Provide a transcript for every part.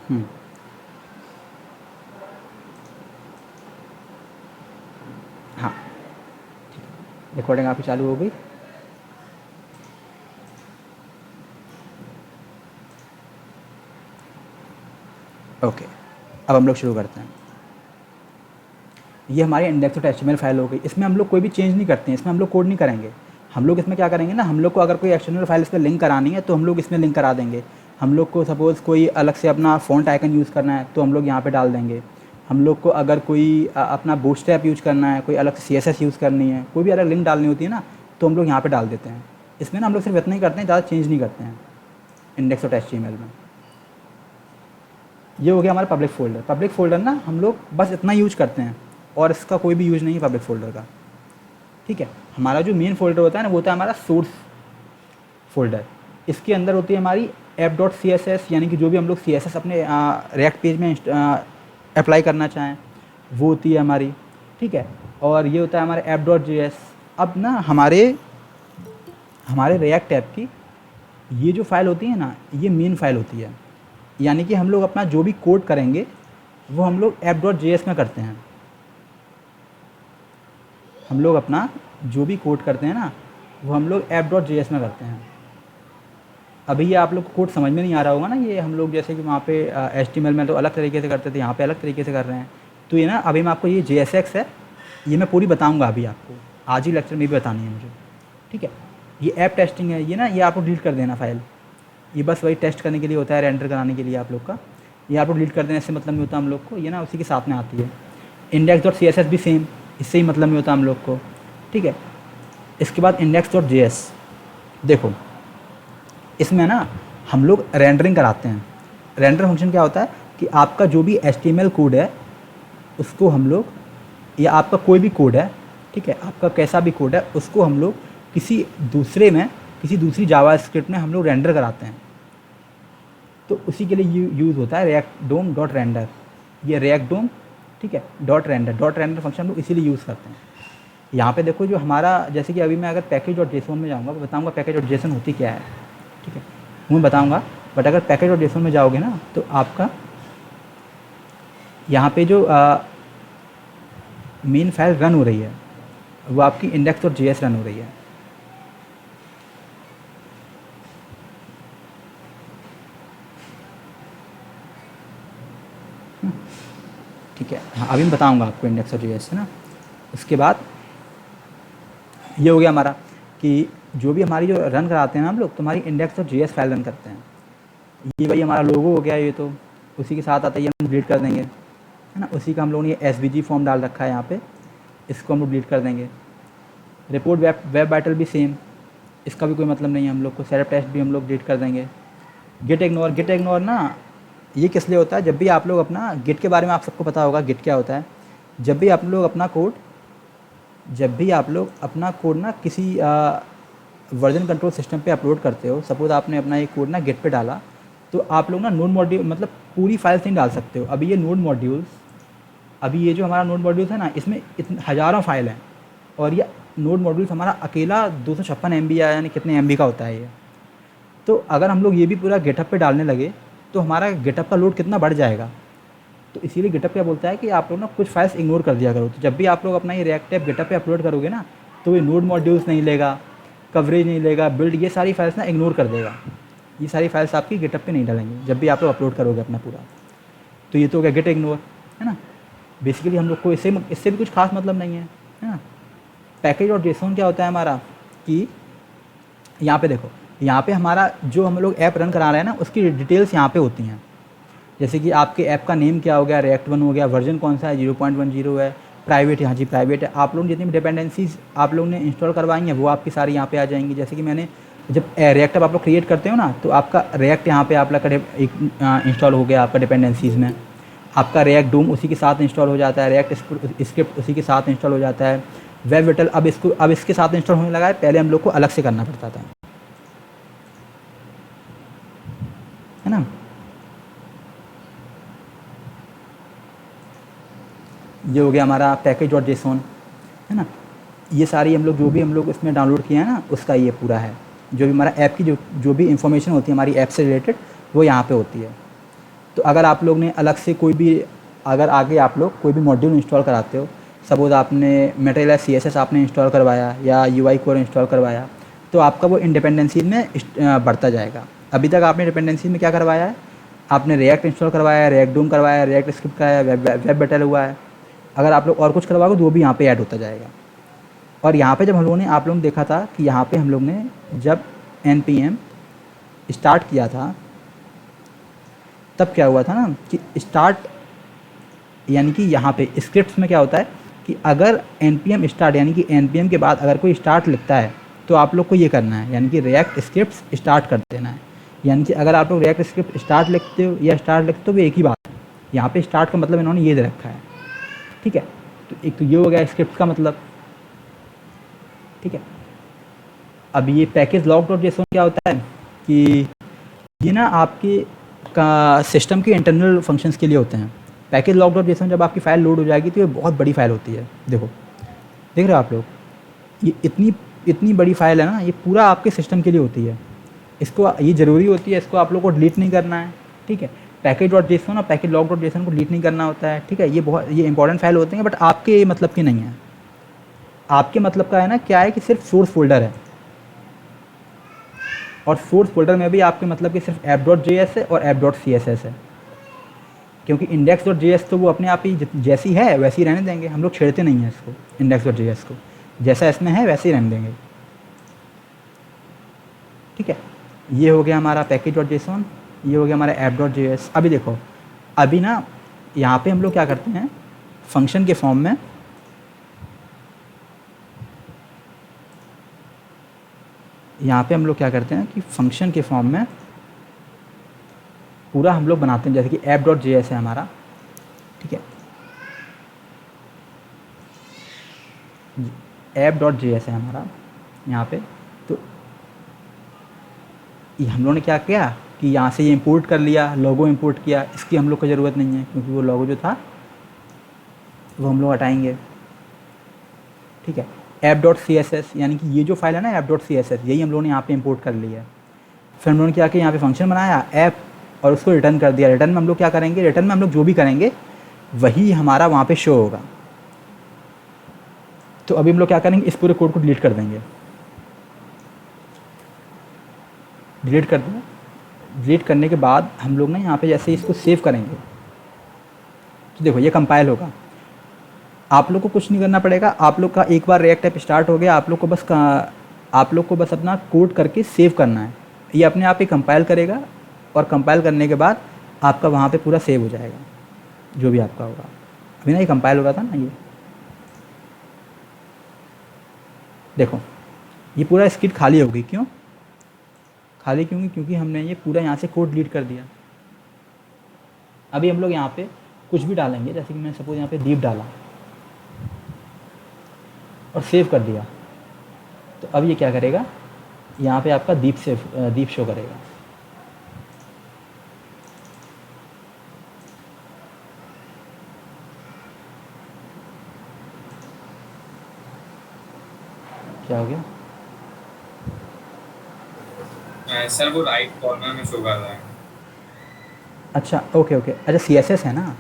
हम्म, हाँ, रिकॉर्डिंग आपकी चालू हो गई। ओके, अब हम लोग शुरू करते हैं। ये हमारी इंडेक्स डॉट एचटीएमएल फाइल हो गई। इसमें हम लोग कोई भी चेंज नहीं करते हैं, इसमें हम लोग कोड नहीं करेंगे। हम लोग इसमें क्या करेंगे ना, हम लोग को अगर कोई एक्सटर्नल फाइल इस पर लिंक करानी है तो हम लोग इसमें लिंक करा देंगे। हम लोग को सपोज़ कोई अलग से अपना फ़ॉन्ट आइकन यूज़ करना है तो हम लोग यहाँ पे डाल देंगे। हम लोग को अगर कोई अपना बूटस्ट्रैप यूज़ करना है, कोई अलग से सीएसएस यूज़ करनी है, कोई भी अलग लिंक डालनी होती है ना, तो हम लोग यहाँ पे डाल देते हैं। इसमें ना हम लोग सिर्फ इतना ही करते हैं, ज़्यादा चेंज नहीं करते हैं इंडेक्स डॉट एचटीएमएल में। ये हो गया हमारा पब्लिक फ़ोल्डर। पब्लिक फ़ोल्डर ना हम लोग बस इतना यूज करते हैं और इसका कोई भी यूज़ नहीं है पब्लिक फ़ोल्डर का। ठीक है, हमारा जो मेन फ़ोल्डर होता है ना, वो होता है हमारा सोर्स फ़ोल्डर। इसके अंदर होती है हमारी app dot C S S, यानी कि जो भी हम लोग सी एस एस अपने रिएक्ट पेज में अप्लाई करना चाहें वो होती है हमारी। ठीक है, और ये होता है हमारा ऐप डॉट जे एस। अब ना हमारे हमारे रिएक्ट ऐप की ये जो फाइल होती है ना, ये मेन फाइल होती है। यानी कि हम लोग अपना जो भी कोड करेंगे वो हम लोग ऐप डॉट जे एस में करते हैं। हम लोग अपना जो भी कोड करते हैं ना, वो हम लोग ऐप डॉट जे एस में करते हैं। अभी ये आप लोग को कोड समझ में नहीं आ रहा होगा ना, ये हम लोग जैसे कि वहाँ पे एच टी एम एल में तो अलग तरीके से करते थे, यहाँ पे अलग तरीके से कर रहे हैं। तो ये ना अभी मैं आपको ये जे एस एक्स है, ये मैं पूरी बताऊँगा अभी आपको, आज ही लेक्चर में भी बतानी है मुझे। ठीक है, ये ऐप टेस्टिंग है, ये ना ये आपको डिलीट कर देना फाइल। ये बस वही टेस्ट करने के लिए होता है, रेंडर कराने के लिए आप लोग का। ये आपको डिलीट कर देने से मतलब नहीं होता हम लोग को, ये ना उसी के साथ में आती है। Index dot C S S भी सेम, इससे ही मतलब नहीं होता हम लोग को। ठीक है, इसके बाद इंडेक्स डॉट जे एस। देखो इसमें ना हम लोग रेंडरिंग कराते हैं। रेंडर फंक्शन क्या होता है कि आपका जो भी H T M L code है उसको हम लोग, या आपका कोई भी कोड है, ठीक है, आपका कैसा भी कोड है, उसको हम लोग किसी दूसरे में, किसी दूसरी जावा स्क्रिप्ट में हम लोग रेंडर कराते हैं। तो उसी के लिए यूज़ होता है रिएक्ट डोम डॉट रेंडर। ये रिएक्ट डोम, ठीक है, डॉट रेंडर फंक्शन हम लोग इसीलिए यूज़ करते हैं। यहाँ पे देखो जो हमारा, जैसे कि अभी मैं अगर पैकेज डॉट जेसन में जाऊँगा, बताऊँगा पैकेज डॉट जेसन होती क्या है। ठीक है, वो मैं बताऊँगा, बट अगर पैकेज डॉट जेसन में जाओगे ना तो आपका यहाँ पे जो मेन फाइल रन हो रही है वो आपकी index dot J S run हो रही है। ठीक है, हाँ अभी मैं बताऊँगा आपको इंडेक्स डॉट जे एस है ना। उसके बाद ये हो गया हमारा कि जो भी हमारी जो रन कराते हैं ना हम लोग, तो हमारी index dot J S file run करते हैं। ये भाई हमारा लोगो हो गया, ये तो उसी के साथ आता है, ये हम डिलीट कर देंगे, है ना। उसी का हम लोगों ने ये एस वी जी फॉर्म डाल रखा है यहाँ पे, इसको हम लोग डिलीट कर देंगे। रिपोर्ट वेब वाइटल भी सेम, इसका भी कोई मतलब नहीं है हम लोग को। सेटअप टेस्ट भी हम लोग डिलीट कर देंगे। गिट इग्नोर ना ये किस लिए होता है, जब भी आप लोग अपना गिट के बारे में आप सबको पता होगा गिट क्या होता है। जब भी आप लोग अपना कोड ना किसी वर्जन कंट्रोल सिस्टम पे अपलोड करते हो, सपोज आपने अपना ये कोड ना गिट पे डाला, तो आप लोग ना नोड मॉड्यूल मतलब पूरी फाइल्स नहीं डाल सकते हो। अभी ये नोड मॉड्यूल्स, अभी ये जो हमारा नोड मॉड्यूल्स है ना, इसमें हज़ारों फाइल हैं, और ये नोड मॉड्यूल्स हमारा अकेला 256 MB यानी कितने MB का होता है ये। तो अगर हम लोग ये भी पूरा गिटहब पे डालने लगे तो हमारा गिटहब का लोड कितना बढ़ जाएगा। तो इसीलिए गिटहब क्या बोलता है कि आप लोग ना कुछ फाइल्स इग्नोर कर दिया करो। तो जब भी आप लोग अपना ये रिएक्ट ऐप गिटहब पे अपलोड करोगे ना, तो ये नोड मॉड्यूल्स नहीं लेगा, कवरेज नहीं लेगा, बिल्ड, ये सारी फाइल्स ना इग्नोर कर देगा। ये सारी फाइल्स आपकी गिटहब पे नहीं डालेंगे जब भी आप लोग अपलोड करोगे अपना पूरा। तो ये तो हो गया गिट इग्नोर, है ना। बेसिकली हम लोग को इससे भी कुछ खास मतलब नहीं है ना। पैकेज और जेसन क्या होता है हमारा कि यहाँ पे देखो, यहाँ पे हमारा जो हम लोग ऐप रन करा रहे हैं ना, उसकी डिटेल्स यहाँ पे होती हैं। जैसे कि आपके ऐप का नेम क्या हो गया, रिएक्ट 1 हो गया, वर्जन कौन सा है, 0.10 है, प्राइवेट है, हाँ जी प्राइवेट है। आप लोग जितनी भी डिपेंडेंसीज आप लोग ने इंस्टॉल करवाई हैं वो आपकी सारी यहाँ पे आ जाएंगी। जैसे कि मैंने जब रिएक्ट आप लोग क्रिएट करते हो ना, तो आपका रिएक्ट यहाँ पे आप लोग का इंस्टॉल हो गया आपका डिपेंडेंसीज़ में। आपका रिएक्ट डूम उसी के साथ इंस्टॉल हो जाता है, रिएक्ट स्क्रिप्ट उसी के साथ इंस्टॉल हो जाता है, वेब विटल अब इसके साथ इंस्टॉल होने लगा है, पहले हम लोग को अलग से करना पड़ता था, है ना। ये हो गया हमारा पैकेज डॉट जेसन, है ना। ये सारी हम लोग हम लोग इसमें डाउनलोड किए हैं ना, उसका ये पूरा है। जो भी हमारा ऐप की जो भी इंफॉर्मेशन होती है हमारी ऐप से रिलेटेड, वो यहाँ पे होती है। तो अगर आप लोग ने अलग से कोई भी, अगर आगे आप लोग कोई भी मॉड्यूल इंस्टॉल कराते हो, सपोज़ आपने मेटेरियल CSS आपने इंस्टॉल करवाया या UI कोर इंस्टॉल करवाया, तो आपका वो इंडिपेंडेंसी में बढ़ता जाएगा। अभी तक आपने डिपेंडेंसी में क्या करवाया है, आपने रिएक्ट इंस्टॉल करवाया, रिएक्ट डूम करवाया, रिएक्ट स्क्रिप्ट कराया, वेब बेटल हुआ है। अगर आप लोग और कुछ करवाओगे तो वो भी यहाँ पे ऐड होता जाएगा। और यहाँ पे जब हम लोगों ने, आप लोगों ने देखा था कि यहाँ पे हम लोग ने जब NPM स्टार्ट किया था, तब क्या हुआ था ना कि स्टार्ट, यानी कि यहाँ पे स्क्रिप्ट्स में क्या होता है कि अगर NPM स्टार्ट, यानी कि NPM के बाद अगर कोई स्टार्ट लिखता है तो आप लोग को ये करना है, यानी कि रिएक्ट स्क्रिप्ट्स स्टार्ट कर देना है। यानी कि अगर आप लोग रिएक्ट स्क्रिप्ट स्टार्ट लिखते हो या स्टार्ट लिखते हो, वो एक ही बात है। यहाँ पे स्टार्ट का मतलब इन्होंने ये दे रखा है, ठीक है। तो एक तो ये हो गया स्क्रिप्ट का मतलब, ठीक है। अब ये पैकेज लॉग डॉट जेसन क्या होता है कि ये ना आपके का सिस्टम के इंटरनल फंक्शंस के लिए होते हैं। पैकेज लॉग डॉट जेसन जब आपकी फ़ाइल लोड हो जाएगी तो ये बहुत बड़ी फ़ाइल होती है। देखो, देख रहे हो आप लोग, ये इतनी बड़ी फ़ाइल है ना, ये पूरा आपके सिस्टम के लिए होती है। इसको, ये ज़रूरी होती है, इसको आप लोग को डिलीट नहीं करना है, ठीक है। पैकेज डॉट जेसन और पैकेज लॉग डॉट जेसन को डिलीट नहीं करना होता है, ठीक है। ये इंपॉर्टेंट फाइल होते हैं, बट आपके मतलब की नहीं है। आपके मतलब का है ना क्या है कि सिर्फ सोर्स फोल्डर है, और सोर्स फोल्डर में भी आपके मतलब कि सिर्फ app.js है और app.css है। क्योंकि index.js तो वो अपने आप ही जैसी है वैसी ही रहने देंगे, हम लोग छेड़ते नहीं हैं इसको। index.js को जैसा इसमें है वैसे ही रहने देंगे, ठीक है। ये हो गया हमारा package.json, ये हो गया हमारा app.js। अभी देखो, अभी ना यहाँ पे हम लोग क्या करते हैं, फंक्शन के फॉर्म में, यहाँ पे हम लोग क्या करते हैं कि फंक्शन के फॉर्म में पूरा हम लोग बनाते हैं। जैसे कि app.js है हमारा, ठीक है, app.js है हमारा यहाँ पे। तो ये हम लोगों ने क्या किया कि यहाँ से ये इंपोर्ट कर लिया, लोगो इंपोर्ट किया। इसकी हम लोग को ज़रूरत नहीं है, क्योंकि वो लोगो जो था वो हम लोग हटाएंगे, ठीक है। app.css, यानी कि ये जो फाइल है ना app.css, यही हम लोगों ने यहाँ पे इंपोर्ट कर लिया है। फिर हम लोगों ने क्या किया, यहाँ पे फंक्शन बनाया ऐप, और उसको रिटर्न कर दिया। रिटर्न में हम लोग क्या करेंगे, रिटर्न में हम लोग जो भी करेंगे वही हमारा वहाँ पे शो होगा। तो अभी हम लोग क्या करेंगे, इस पूरे कोड को डिलीट कर देंगे। डिलीट कर देंगे। डिलीट करने के बाद हम लोग ना यहाँ पे जैसे इसको सेव करेंगे, तो देखो ये कंपाइल होगा। आप लोग को कुछ नहीं करना पड़ेगा। आप लोग का एक बार रिएक्ट ऐप स्टार्ट हो गया, आप लोग को बस अपना कोड करके सेव करना है। ये अपने आप ही कंपाइल करेगा, और कंपाइल करने के बाद आपका वहाँ पे पूरा सेव हो जाएगा, जो भी आपका होगा। अभी ना ये कंपाइल हो रहा था ना, ये देखो ये पूरा स्क्रिप्ट खाली हो गई। क्यों खाली क्योंकि क्योंकि हमने ये पूरा यहाँ से कोड डिलीट कर दिया। अभी हम लोग यहाँ पे कुछ भी डालेंगे, जैसे कि मैंने सपोज यहाँ पे दीप डाला और सेव कर दिया, तो अब ये क्या करेगा, यहाँ पे आपका दीप शो करेगा। क्या हो गया सर, वो राइट कॉर्नर में शो कर रहा है। अच्छा, ओके ओके, अच्छा CSS है ना,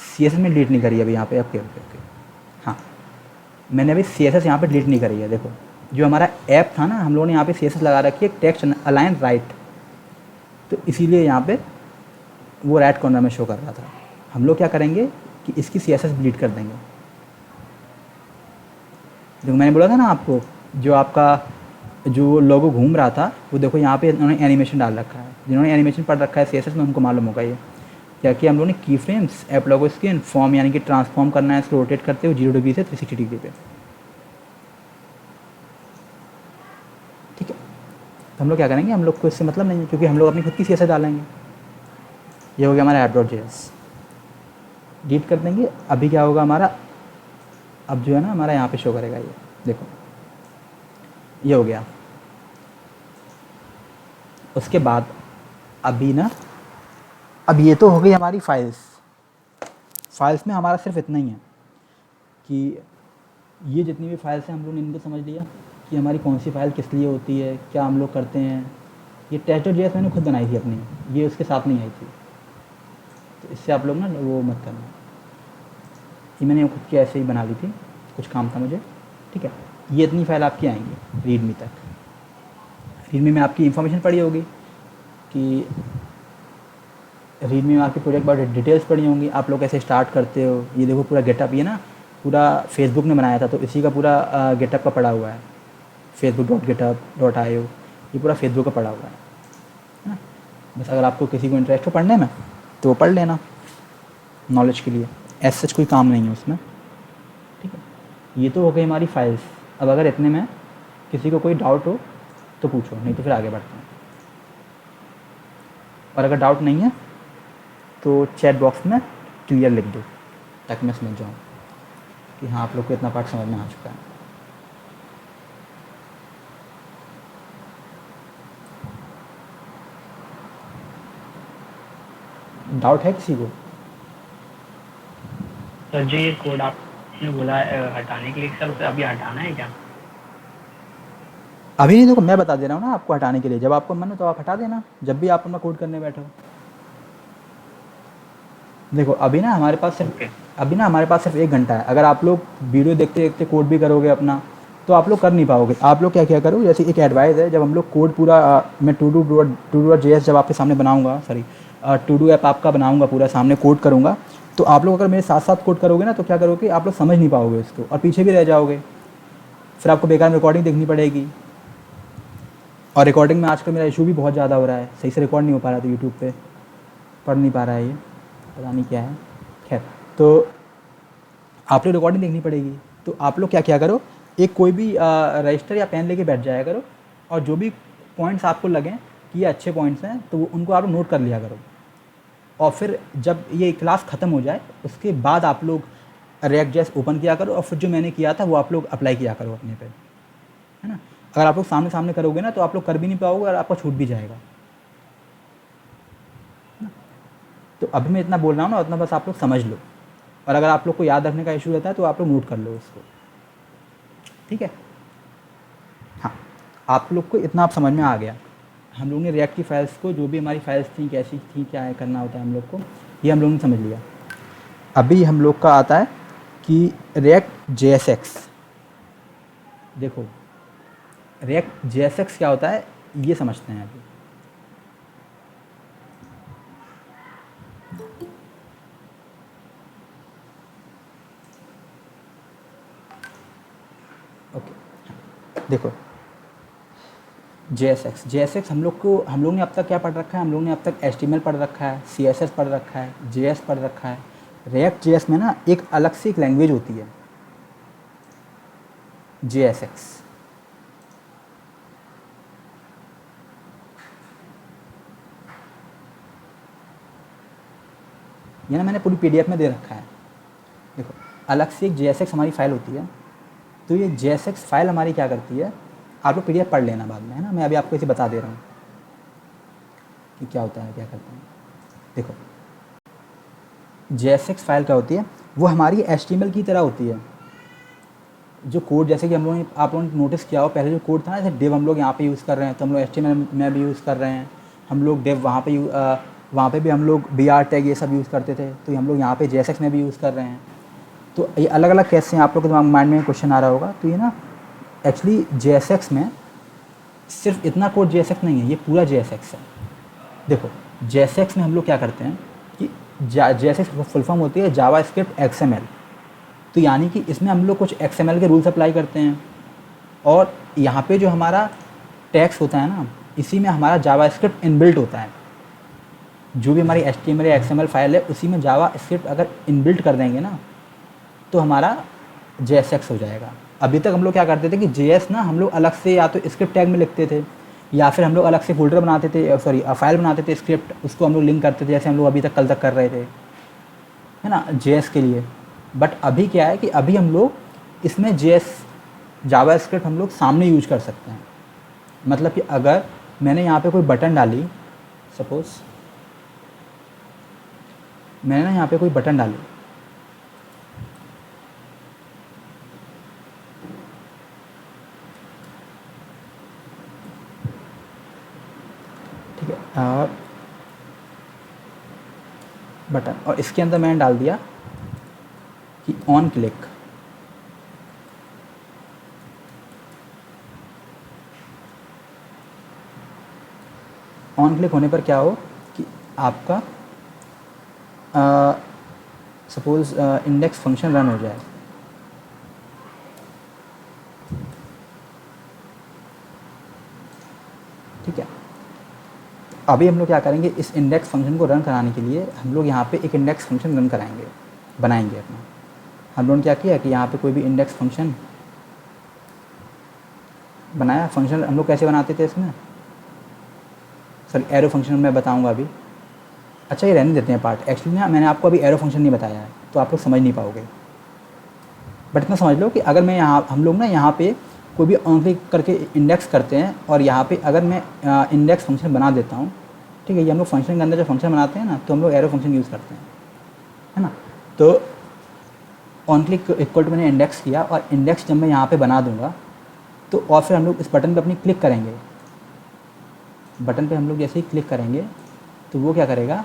CSS में डिलीट नहीं करी है अभी यहाँ पे। ओके ओके ओके, हाँ, मैंने अभी CSS यहाँ पे डिलीट नहीं करी है। देखो जो हमारा ऐप था ना, हम लोगों ने यहाँ पे CSS लगा रखी है, टेक्स्ट अलाइन राइट, तो इसीलिए यहाँ पे वो राइट कॉर्नर में शो कर रहा था। हम लोग क्या करेंगे कि इसकी CSS डिलीट कर देंगे। देखो मैंने बोला था ना आपको, जो आपका जो लोगो घूम रहा था, वो देखो यहाँ पे उन्होंने एनिमेशन डाल रखा है। जिन्होंने एनिमेशन पढ़ रखा है CSS में, उनको मालूम होगा ये क्या कि हम लोगों ने की फ्रेम्स, ऐप लोगो स्किन, फॉर्म यानी कि ट्रांसफॉर्म करना है इसको रोटेट करते हुए 0 डिग्री से 360 डिग्री पे, ठीक है। तो हम लोग क्या करेंगे, हम लोग को इससे मतलब नहीं है, क्योंकि हम लोग अपनी खुद की CSS डालेंगे। ये हो गया हमारा app.js, डिलीट कर देंगे। अभी क्या होगा हमारा, अब जो है ना हमारा यहाँ पे शो करेगा, ये देखो ये हो गया। उसके बाद अभी ना, अब ये तो हो गई हमारी फाइल्स में हमारा सिर्फ इतना ही है कि ये जितनी भी फाइल्स हैं हम लोग ने इनको समझ लिया कि हमारी कौन सी फ़ाइल किस लिए होती है, क्या हम लोग करते हैं। ये test.js मैंने खुद बनाई थी अपनी, ये उसके साथ नहीं आई थी। तो इससे आप लोग ना वो मत करना। ये मैंने खुद की ऐसे ही बना ली थी, कुछ काम था मुझे, ठीक है। ये इतनी फाइल आपकी आएंगी रीडमी तक। रीडमी में आपकी इन्फॉर्मेशन पड़ी होगी कि रीडमी में आपके प्रोजेक्ट बारे डिटेल्स पड़ी होंगी, आप लोग कैसे स्टार्ट करते हो। ये देखो पूरा गेटअप, ये ना पूरा फेसबुक ने बनाया था तो इसी का पूरा गेटअप का पड़ा हुआ है, facebook.github.io, ये पूरा फेसबुक का पड़ा हुआ है ना। बस अगर आपको किसी को इंटरेस्ट हो पढ़ने में तो पढ़ लेना, नॉलेज के लिए, ऐसा सच कोई काम नहीं है उसमें, ठीक है। ये तो हो गई हमारी फाइल्स। अब अगर इतने में किसी को कोई डाउट हो तो पूछो, नहीं तो फिर आगे बढ़ते हैं। और अगर डाउट नहीं है तो चैट बॉक्स में क्लियर लिख दो ताकि मैं समझ जाऊँ कि हाँ आप लोग को इतना पार्ट समझ में आ चुका है। डाउट है किसी को? सर जी ये कोड आपने बोला हटाने के लिए, सर उसे अभी हटाना है क्या? अभी नहीं, देखो मैं बता दे रहा हूँ ना आपको हटाने के लिए, जब आपको मन हो तो आप हटा देना, जब भी आप अपना कोड करने बैठो। देखो अभी ना हमारे पास सिर्फ ओके। अभी ना हमारे पास सिर्फ 1 घंटा है। अगर आप लोग वीडियो देखते देखते कोड भी करोगे अपना तो आप लोग कर नहीं पाओगे। आप लोग क्या क्या करो, जैसे एक एडवाइस है, जब हम लोग कोड पूरा मैं टू डू जब आपके सामने बनाऊंगा, सॉरी टू डू ऐप आपका बनाऊंगा, पूरा सामने कोड करूंगा, तो आप लोग अगर मेरे साथ साथ कोड करोगे ना तो क्या करोगे, आप लोग समझ नहीं पाओगे इसको और पीछे भी रह जाओगे। फिर आपको बेकार में रिकॉर्डिंग देखनी पड़ेगी, और रिकॉर्डिंग में आजकल मेरा इशू भी बहुत ज़्यादा हो रहा है, सही से रिकॉर्ड नहीं हो पा रहा था यूट्यूब पे, पढ़ नहीं पा रहा है ये, पता नहीं क्या है। खैर, तो आप लोग रिकॉर्डिंग देखनी पड़ेगी, तो आप लोग क्या क्या करो, एक कोई भी रजिस्टर या पेन लेके बैठ जाया करो, और जो भी पॉइंट्स आपको लगें कि ये अच्छे पॉइंट्स हैं तो उनको आप नोट कर लिया करो। और फिर जब ये क्लास ख़त्म हो जाए उसके बाद आप लोग रिएक्ट जेएस ओपन किया करो, और फिर जो मैंने किया था वो आप लोग अप्लाई किया करो अपने पे, है ना। अगर आप लोग सामने सामने करोगे ना तो आप लोग कर भी नहीं पाओगे और आपका छूट भी जाएगा। तो अभी मैं इतना बोल रहा हूँ ना, उतना बस आप लोग समझ लो, और अगर आप लोग को याद रखने का इशू रहता है तो आप लोग नोट कर लो उसको, ठीक है। हाँ, आप लोग को इतना आप समझ में आ गया। हम लोग ने रिएक्ट की फाइल्स को, जो भी हमारी फाइल्स थी कैसी थी, क्या है करना होता है हम लोग को, ये हम लोग ने समझ लिया। अभी हम लोग का आता है कि रिएक्ट JSX। देखो रिएक्ट JSX क्या होता है ये समझते हैं अभी। ओके, देखो JSX हम लोग ने अब तक क्या पढ़ रखा है, हम लोग ने अब तक HTML पढ़ रखा है, CSS पढ़ रखा है, JS पढ़ रखा है। रिएक्ट JS में ना एक अलग से एक लैंग्वेज होती है JSX। ये ना मैंने पूरी PDF में दे रखा है। देखो अलग से एक JSX हमारी फाइल होती है, तो ये JSX फाइल हमारी क्या करती है, आप लोग PDF पढ़ लेना बाद में, है ना। मैं अभी आपको इसे बता दे रहा हूँ कि क्या होता है क्या करते हैं। देखो JSX फाइल क्या होती है, वो हमारी HTML की तरह होती है। जो कोड जैसे कि हम लोगों ने, आप लोगों ने नोटिस किया हो, पहले जो कोड था ना, जैसे डिव हम लोग यहाँ पे यूज़ कर रहे हैं तो हम लोग HTML में भी यूज़ कर रहे हैं, हम लोग डिव वहाँ पे भी हम लोग BR टैग ये सब यूज़ करते थे, तो हम लोग यहाँ पे JSX में भी यूज़ कर रहे हैं। तो ये अलग अलग कैसे हैं, आप लोग के दिमाग माइंड में क्वेश्चन आ रहा होगा। तो ये ना एक्चुअली JSX में सिर्फ इतना कोड JSX नहीं है, ये पूरा JSX है। देखो JSX में हम लोग क्या करते हैं कि JSX फुल फॉर्म होती है जावा स्क्रिप्ट XML। तो यानी कि इसमें हम लोग कुछ XML के रूल्स अप्लाई करते हैं, और यहाँ पे जो हमारा टैक्स होता है ना, इसी में हमारा जावा स्क्रिप्ट इनबिल्ट होता है। जो भी हमारी HTML या XML फाइल है उसी में जावा स्क्रिप्ट अगर इनबिल्ट कर देंगे ना तो हमारा JSX हो जाएगा। अभी तक हम लोग क्या करते थे कि JS ना हम लोग अलग से या तो स्क्रिप्ट टैग में लिखते थे, या फिर हम लोग अलग से फोल्डर बनाते थे, सॉरी फाइल बनाते थे स्क्रिप्ट, उसको हम लोग लिंक करते थे, जैसे हम लोग अभी तक कल तक कर रहे थे, है ना, JS के लिए। बट अभी क्या है कि अभी हम लोग इसमें JS जावा स्क्रिप्ट हम लोग सामने यूज कर सकते हैं। मतलब कि अगर मैंने यहाँ पे कोई बटन डाली, सपोज मैंने ना यहाँ पे कोई बटन डाली, ठीक है, बटन, और इसके अंदर मैंने डाल दिया कि ऑन क्लिक। ऑन क्लिक होने पर क्या हो कि आपका सपोज़ इंडेक्स फंक्शन रन हो जाए। ठीक है, अभी हम लोग क्या करेंगे, इस इंडेक्स फंक्शन को रन कराने के लिए हम लोग यहाँ पे एक इंडेक्स फंक्शन रन कराएंगे, बनाएंगे अपना। हम लोगों ने क्या किया कि यहाँ पे कोई भी इंडेक्स फंक्शन बनाया। फंक्शन हम लोग कैसे बनाते थे इसमें, सर एरो फंक्शन मैं बताऊँगा अभी। अच्छा ये रहने देते हैं पार्ट, एक्चुअली ना मैंने आपको अभी एरो फंक्शन नहीं बताया है तो आप लोग समझ नहीं पाओगे, बट इतना समझ लो कि अगर मैं यहाँ, हम लोग ना यहाँ पे कोई भी ऑन क्लिक करके इंडेक्स करते हैं और यहाँ पे अगर मैं इंडेक्स फंक्शन बना देता हूँ, ठीक है, ये हम लोग फंक्शन के अंदर जब फंक्शन बनाते हैं ना तो हम लोग एरो फंक्शन यूज़ करते हैं, है ना। तो ऑन क्लिक इक्वल टू मैंने इंडेक्स किया, और इंडेक्स जब मैं यहाँ पे बना दूँगा तो और फिर हम लोग इस बटन पे अपनी क्लिक करेंगे। बटन पे हम लोग जैसे ही क्लिक करेंगे तो वो क्या करेगा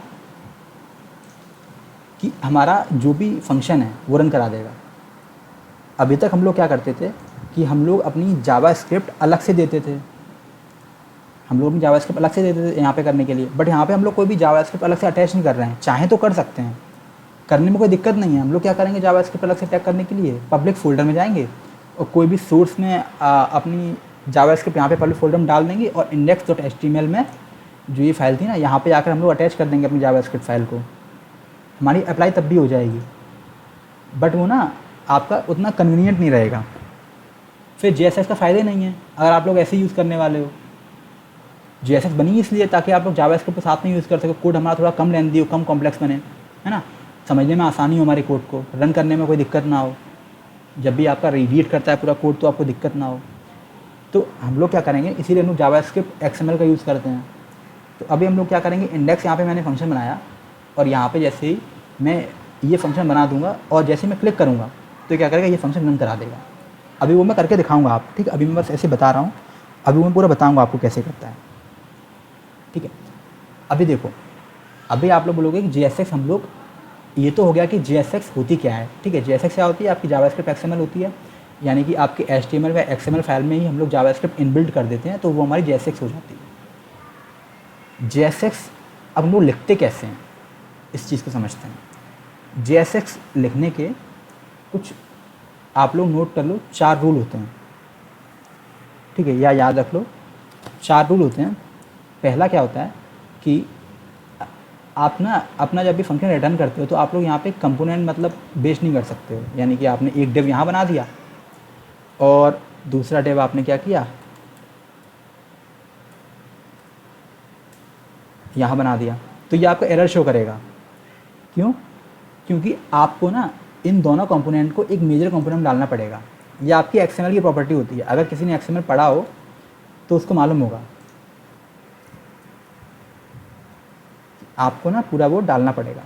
कि हमारा जो भी फंक्शन है वो रन करा देगा। अभी तक हम लोग क्या करते थे कि हम लोग अपनी जावा स्क्रिप्ट अलग से देते थे, हम लोग अपनी जावा स्क्रिप्ट अलग से देते थे यहाँ पे करने के लिए, बट यहाँ पे हम लोग कोई भी जावा स्क्रिप्ट अलग से अटैच नहीं कर रहे हैं। चाहे तो कर सकते हैं, करने में कोई दिक्कत नहीं है। हम लोग क्या करेंगे, जावा स्क्रिप्ट अलग से टैग करने के लिए पब्लिक फोल्डर में जाएंगे और कोई भी सोर्स में अपनी जावा स्क्रिप्ट यहाँ पे पब्लिक फोल्डर में डाल देंगे, और index.html में जो ये फाइल थी ना यहाँ पे आकर हम लोग अटैच कर देंगे अपनी जावा स्क्रिप्ट फाइल को। हमारी अप्लाई तब भी हो जाएगी, बट वो ना आपका उतना कन्वीनियंट नहीं रहेगा। फिर JSX का फ़ायदा नहीं है अगर आप लोग ऐसे यूज़ करने वाले हो। JSX बनी इसलिए ताकि आप लोग जावा स्क्रिप्ट के साथ में यूज़ कर सको, कोड हमारा थोड़ा कम लेंथी हो, कम कॉम्प्लेक्स बने, है ना, समझने में आसानी हो, हमारे कोड को रन करने में कोई दिक्कत ना हो। जब भी आपका रीड करता है पूरा कोड तो आपको दिक्कत ना हो। तो हम लोग क्या करेंगे, इसीलिए हम लोग जावा स्क्रिप्ट XML का यूज़ करते हैं। तो अभी हम लोग क्या करेंगे, इंडेक्स यहाँ पे मैंने फंक्शन बनाया, और यहाँ पे जैसे ही मैं ये फंक्शन बना दूंगा और जैसे ही मैं क्लिक करूँगा तो क्या करेगा, ये फंक्शन रन करा देगा। अभी वो मैं करके दिखाऊंगा आप, ठीक है, अभी मैं बस ऐसे बता रहा हूँ, अभी मैं पूरा बताऊँगा आपको कैसे करता है, ठीक है। अभी देखो, अभी आप लोग बोलोगे कि JSX हम लोग, ये तो हो गया कि JSX होती क्या है, ठीक है। JSX क्या होती है, आपकी जावास्क्रिप्ट XML होती है, यानी कि आपके HTML व XML फाइल में ही हम लोग जावास्क्रिप्ट इनबिल्ट कर देते हैं, तो वो हमारी JSX हो जाती है। JSX अब हम लोग लिखते कैसे हैं, इस चीज़ को समझते हैं। JSX लिखने के कुछ आप लोग नोट कर लो, 4 रूल होते हैं, ठीक है, या याद रख लो, 4 रूल होते हैं। पहला क्या होता है कि आप ना अपना जब भी फंक्शन रिटर्न करते हो तो आप लोग यहाँ पे कंपोनेंट मतलब बेस नहीं कर सकते हो, यानी कि आपने एक डिव यहाँ बना दिया और दूसरा डिव आपने क्या किया, यहाँ बना दिया, तो ये आपका एरर शो करेगा। क्यों? क्योंकि आपको ना इन दोनों कंपोनेंट को एक मेजर कंपोनेंट में डालना पड़ेगा। ये आपकी XML की प्रॉपर्टी होती है, अगर किसी ने XML पढ़ा हो तो उसको मालूम होगा, आपको ना पूरा वो डालना पड़ेगा।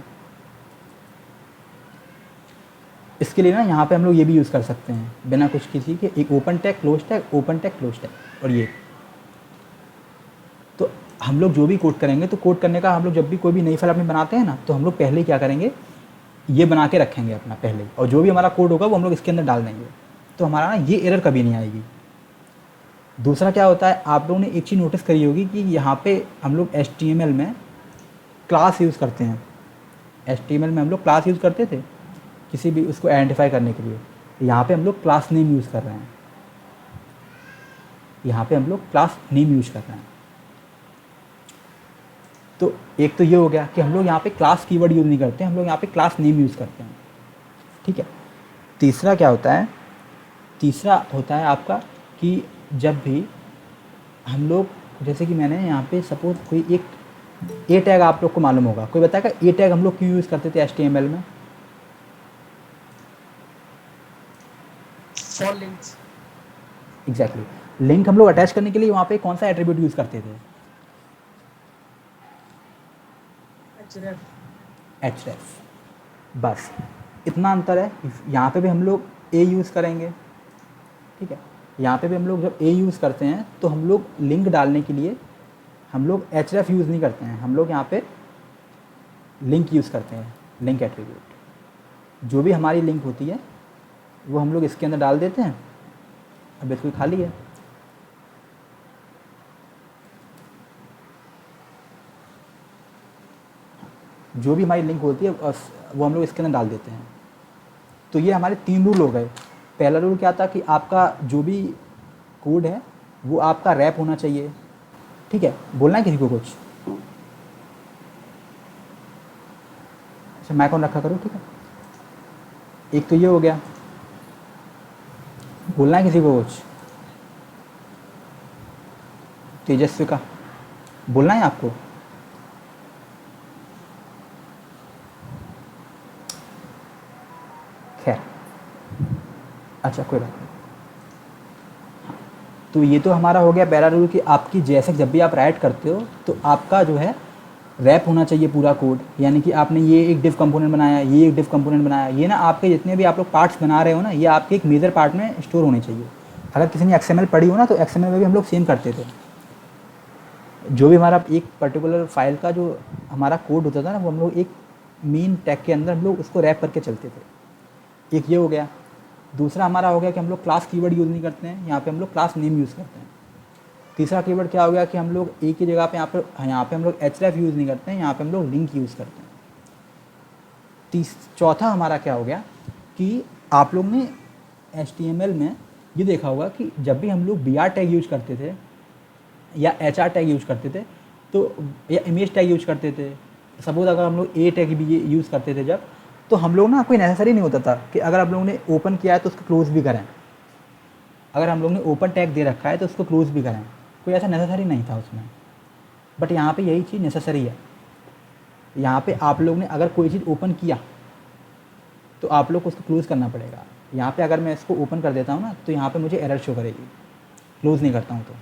इसके लिए ना यहाँ पे हम लोग ये भी यूज़ कर सकते हैं बिना कुछ किसी के, एक open tag close tag, open tag close tag, और ये तो हम लोग जो भी कोड करेंगे तो कोड करने का हम लोग जब भी कोई भी नई फाइल अपनी बनाते हैं ना तो हम लोग पहले ही क्या करेंगे, ये बना के रखेंगे अपना पहले, और जो भी हमारा कोड होगा वो हम लोग इसके अंदर डाल देंगे, तो हमारा ना ये एरर कभी नहीं आएगी। दूसरा क्या होता है, आप लोगों ने एक चीज़ नोटिस करी होगी कि यहाँ पे हम लोग HTML में क्लास यूज़ करते हैं। HTML में हम लोग क्लास यूज़ करते थे किसी भी उसको आइडेंटिफाई करने के लिए, यहाँ पे हम लोग क्लास नेम यूज़ कर रहे हैं, यहाँ पे हम लोग क्लास नेम यूज़ कर रहे हैं। तो एक तो ये हो गया कि हम लोग यहाँ पे क्लास कीवर्ड यूज़ नहीं करते, हम लोग यहाँ पे क्लास नेम यूज़ करते हैं, ठीक है। तीसरा क्या होता है, तीसरा होता है आपका कि जब भी हम लोग, जैसे कि मैंने यहाँ पे सपोज कोई एक ए टैग आप लोग को मालूम होगा, कोई बताएगा ए टैग हम लोग क्यों यूज़ करते थे HTML में? फॉर लिंक्स, एग्जैक्टली, लिंक हम लोग अटैच करने के लिए वहाँ पे कौन सा एट्रीब्यूट यूज़ करते थे? href। बस इतना अंतर है, यहाँ पे भी हम लोग ए यूज़ करेंगे, ठीक है। यहाँ पे भी हम लोग जब ए यूज़ करते हैं तो हम लोग लिंक डालने के लिए हम लोग href यूज़ नहीं करते हैं, हम लोग यहाँ पे लिंक यूज़ करते हैं, लिंक एट्रीब्यूट। जो भी हमारी लिंक होती है वो हम लोग इसके अंदर डाल देते हैं। अब बिल्कुल खाली है, जो भी हमारी लिंक होती है वो हम लोग इसके अंदर डाल देते हैं। तो ये हमारे 3 रूल हो गए। पहला रूल क्या था कि आपका जो भी कोड है वो आपका रैप होना चाहिए, ठीक है। बोलना है किसी को कुछ? अच्छा, माइक ऑन रखा करो, ठीक है। एक तो ये हो गया, बोलना है किसी को कुछ? तेजस्वी का बोलना है आपको? खैर, अच्छा कोई बात नहीं। तो ये तो हमारा हो गया पहला रूल कि आपकी जैसे जब भी आप राइट करते हो तो आपका जो है रैप होना चाहिए पूरा कोड। यानी कि आपने ये एक डिव कंपोनेंट बनाया, ये एक डिव कंपोनेंट बनाया, ये ना आपके जितने भी आप लोग पार्ट्स बना रहे हो ना, ये आपके एक मेजर पार्ट में स्टोर होने चाहिए। अगर किसी ने XML पढ़ी हो ना तो XML में भी हम लोग सेम करते थे। जो भी हमारा एक पर्टिकुलर फाइल का जो हमारा कोड होता था ना, वो हम लोग एक मेन टैग के अंदर हम लोग उसको रैप करके चलते थे। एक ये हो गया। दूसरा हमारा हो गया कि हम लोग क्लास कीवर्ड यूज़ नहीं करते हैं, यहाँ पे हम लोग क्लास नेम यूज़ करते हैं। तीसरा कीवर्ड क्या हो गया कि हम लोग एक ही जगह पे यहाँ पे हम लोग href यूज़ नहीं करते हैं, यहाँ पे हम लोग लिंक यूज़ करते हैं। चौथा हमारा क्या हो गया कि आप लोग ने HTML में ये देखा होगा कि जब भी हम लोग br टैग यूज़ करते थे या HR टैग यूज़ करते थे तो या इमेज टैग यूज़ करते थे, सपोज अगर हम लोग a टैग भी यूज़ करते थे जब, तो हम लोग ना कोई नेसेसरी नहीं होता था कि अगर आप लोगों ने ओपन किया है तो उसको क्लोज़ भी करें, अगर हम लोग ने ओपन टैग दे रखा है तो उसको क्लोज़ भी करें, कोई ऐसा नेसेसरी नहीं था उसमें। बट यहाँ पे यही चीज़ नेसेसरी है। यहाँ पे आप लोग ने अगर कोई चीज़ ओपन किया तो आप लोग को उसको क्लोज़ करना पड़ेगा। यहाँ पे अगर मैं इसको ओपन कर देता हूँ ना तो यहाँ पे मुझे एरर शो करेगी, क्लोज़ नहीं करता हूँ तो।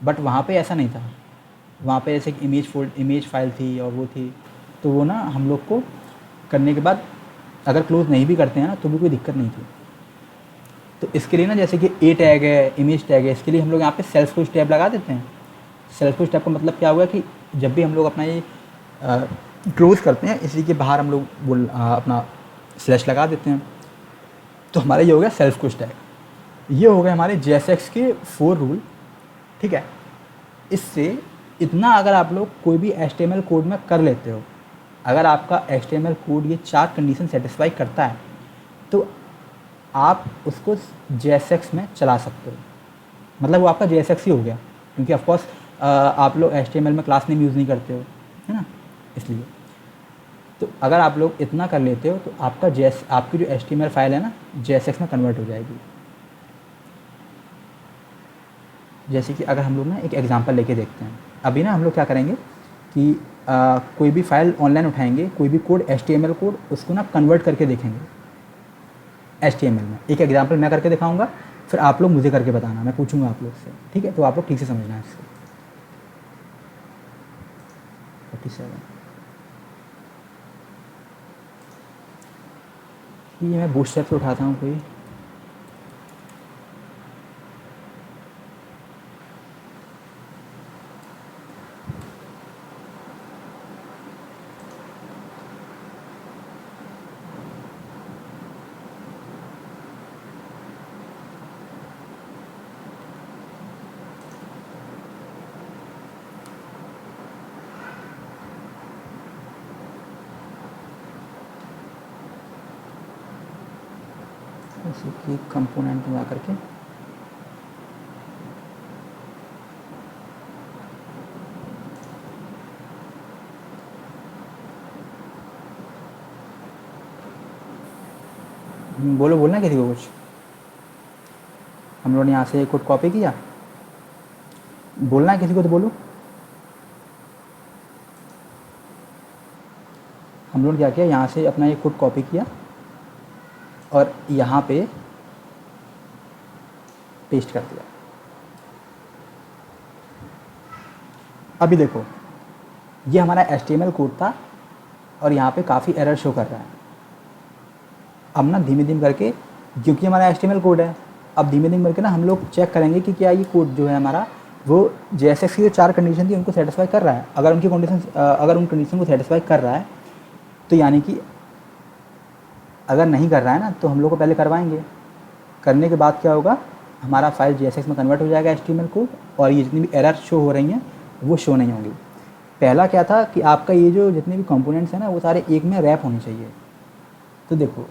बट वहाँ पे ऐसा नहीं था, वहाँ पे जैसे इमेज फाइल थी और वो थी, तो वो ना हम लोग को करने के बाद अगर क्लोज़ नहीं भी करते हैं ना तो भी कोई दिक्कत नहीं थी। तो इसके लिए ना जैसे कि ए टैग है, इमेज टैग है, इसके लिए हम लोग यहाँ पे सेल्फ पुश टैब लगा देते हैं। सेल्फ पुश टैब का मतलब क्या हुआ कि जब भी हम लोग अपना ये क्लोज़ करते हैं इसी के बाहर हम लोग अपना स्लैश लगा देते हैं। तो हमारा ये हो गया सेल्फ पुश टैग। ये हो गए हमारे JSX के 4 रूल, ठीक है। इससे इतना अगर आप लोग कोई भी HTML कोड में कर लेते हो, अगर आपका HTML कोड ये 4 कंडीशन सेटिस्फाई करता है तो आप उसको JSX में चला सकते हो। मतलब वो आपका JSX ही हो गया, क्योंकि ऑफकोर्स आप लोग HTML में क्लास नेम यूज़ नहीं करते हो, है ना, इसलिए। तो अगर आप लोग इतना कर लेते हो तो आपका आपकी जो HTML फाइल है ना JSX में कन्वर्ट हो जाएगी। जैसे कि अगर हम लोग ना एक एग्जांपल लेके देखते हैं, अभी ना हम लोग क्या करेंगे कि कोई भी फाइल ऑनलाइन उठाएंगे, कोई भी कोड HTML कोड, उसको ना कन्वर्ट करके देखेंगे HTML में। एक एग्जांपल मैं करके दिखाऊंगा, फिर आप लोग मुझे करके बताना, मैं पूछूंगा आप लोग से, ठीक है। तो आप लोग ठीक से समझना है इसको। 47 ये मैं बूटस्ट्रैप से उठाता हूँ कोई। जैसे कि कंपोनेंट में आकर के बोलो, बोलना है किसी को कुछ? हम लोगों ने यहाँ से कोड कॉपी किया, बोलना है किसी को तो बोलो। हम लोग क्या किया, यहाँ से अपना ये कोड कॉपी किया और यहाँ पे पेस्ट कर दिया। अभी देखो ये हमारा HTML कोड था और यहाँ पे काफ़ी एरर शो कर रहा है। अब ना धीमे धीमे करके, क्योंकि हमारा HTML कोड है, अब धीमे धीमे करके ना हम लोग चेक करेंगे कि क्या ये कोड जो है हमारा वो JSX की जो 4 कंडीशन थी उनको सेटिस्फाई कर रहा है। अगर उनकी कंडीशन अगर उन कंडीशन को सेटिस्फाई कर रहा है तो यानी कि अगर नहीं कर रहा है ना तो हम लोग को पहले करवाएंगे। करने के बाद क्या होगा, हमारा फाइल JSX में कन्वर्ट हो जाएगा HTML कोड, और ये जितनी भी एरर शो हो रही हैं वो शो नहीं होंगी। पहला क्या था कि आपका ये जो जितने भी कंपोनेंट्स हैं ना वो सारे एक में रैप होने चाहिए। तो देखो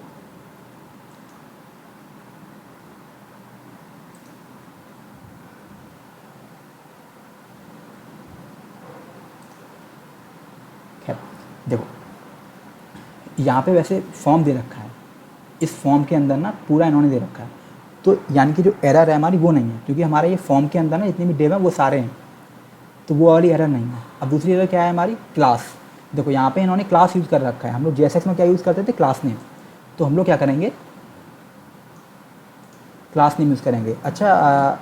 खैर, देखो यहाँ पे वैसे फॉर्म दे रखा है, इस फॉर्म के अंदर ना पूरा इन्होंने दे रखा है, तो यानी कि जो एरर है हमारी वो नहीं है, क्योंकि हमारा ये फॉर्म के अंदर ना जितनी भी डिव है वो सारे हैं, तो वो वाली एरर नहीं है। अब दूसरी एरर क्या है हमारी, क्लास। देखो यहाँ पे इन्होंने क्लास यूज़ कर रखा है, हम लोग JSX में क्या यूज़ करते थे, क्लास नेम। तो हम लोग क्या करेंगे, क्लास नेम यूज़ करेंगे। अच्छा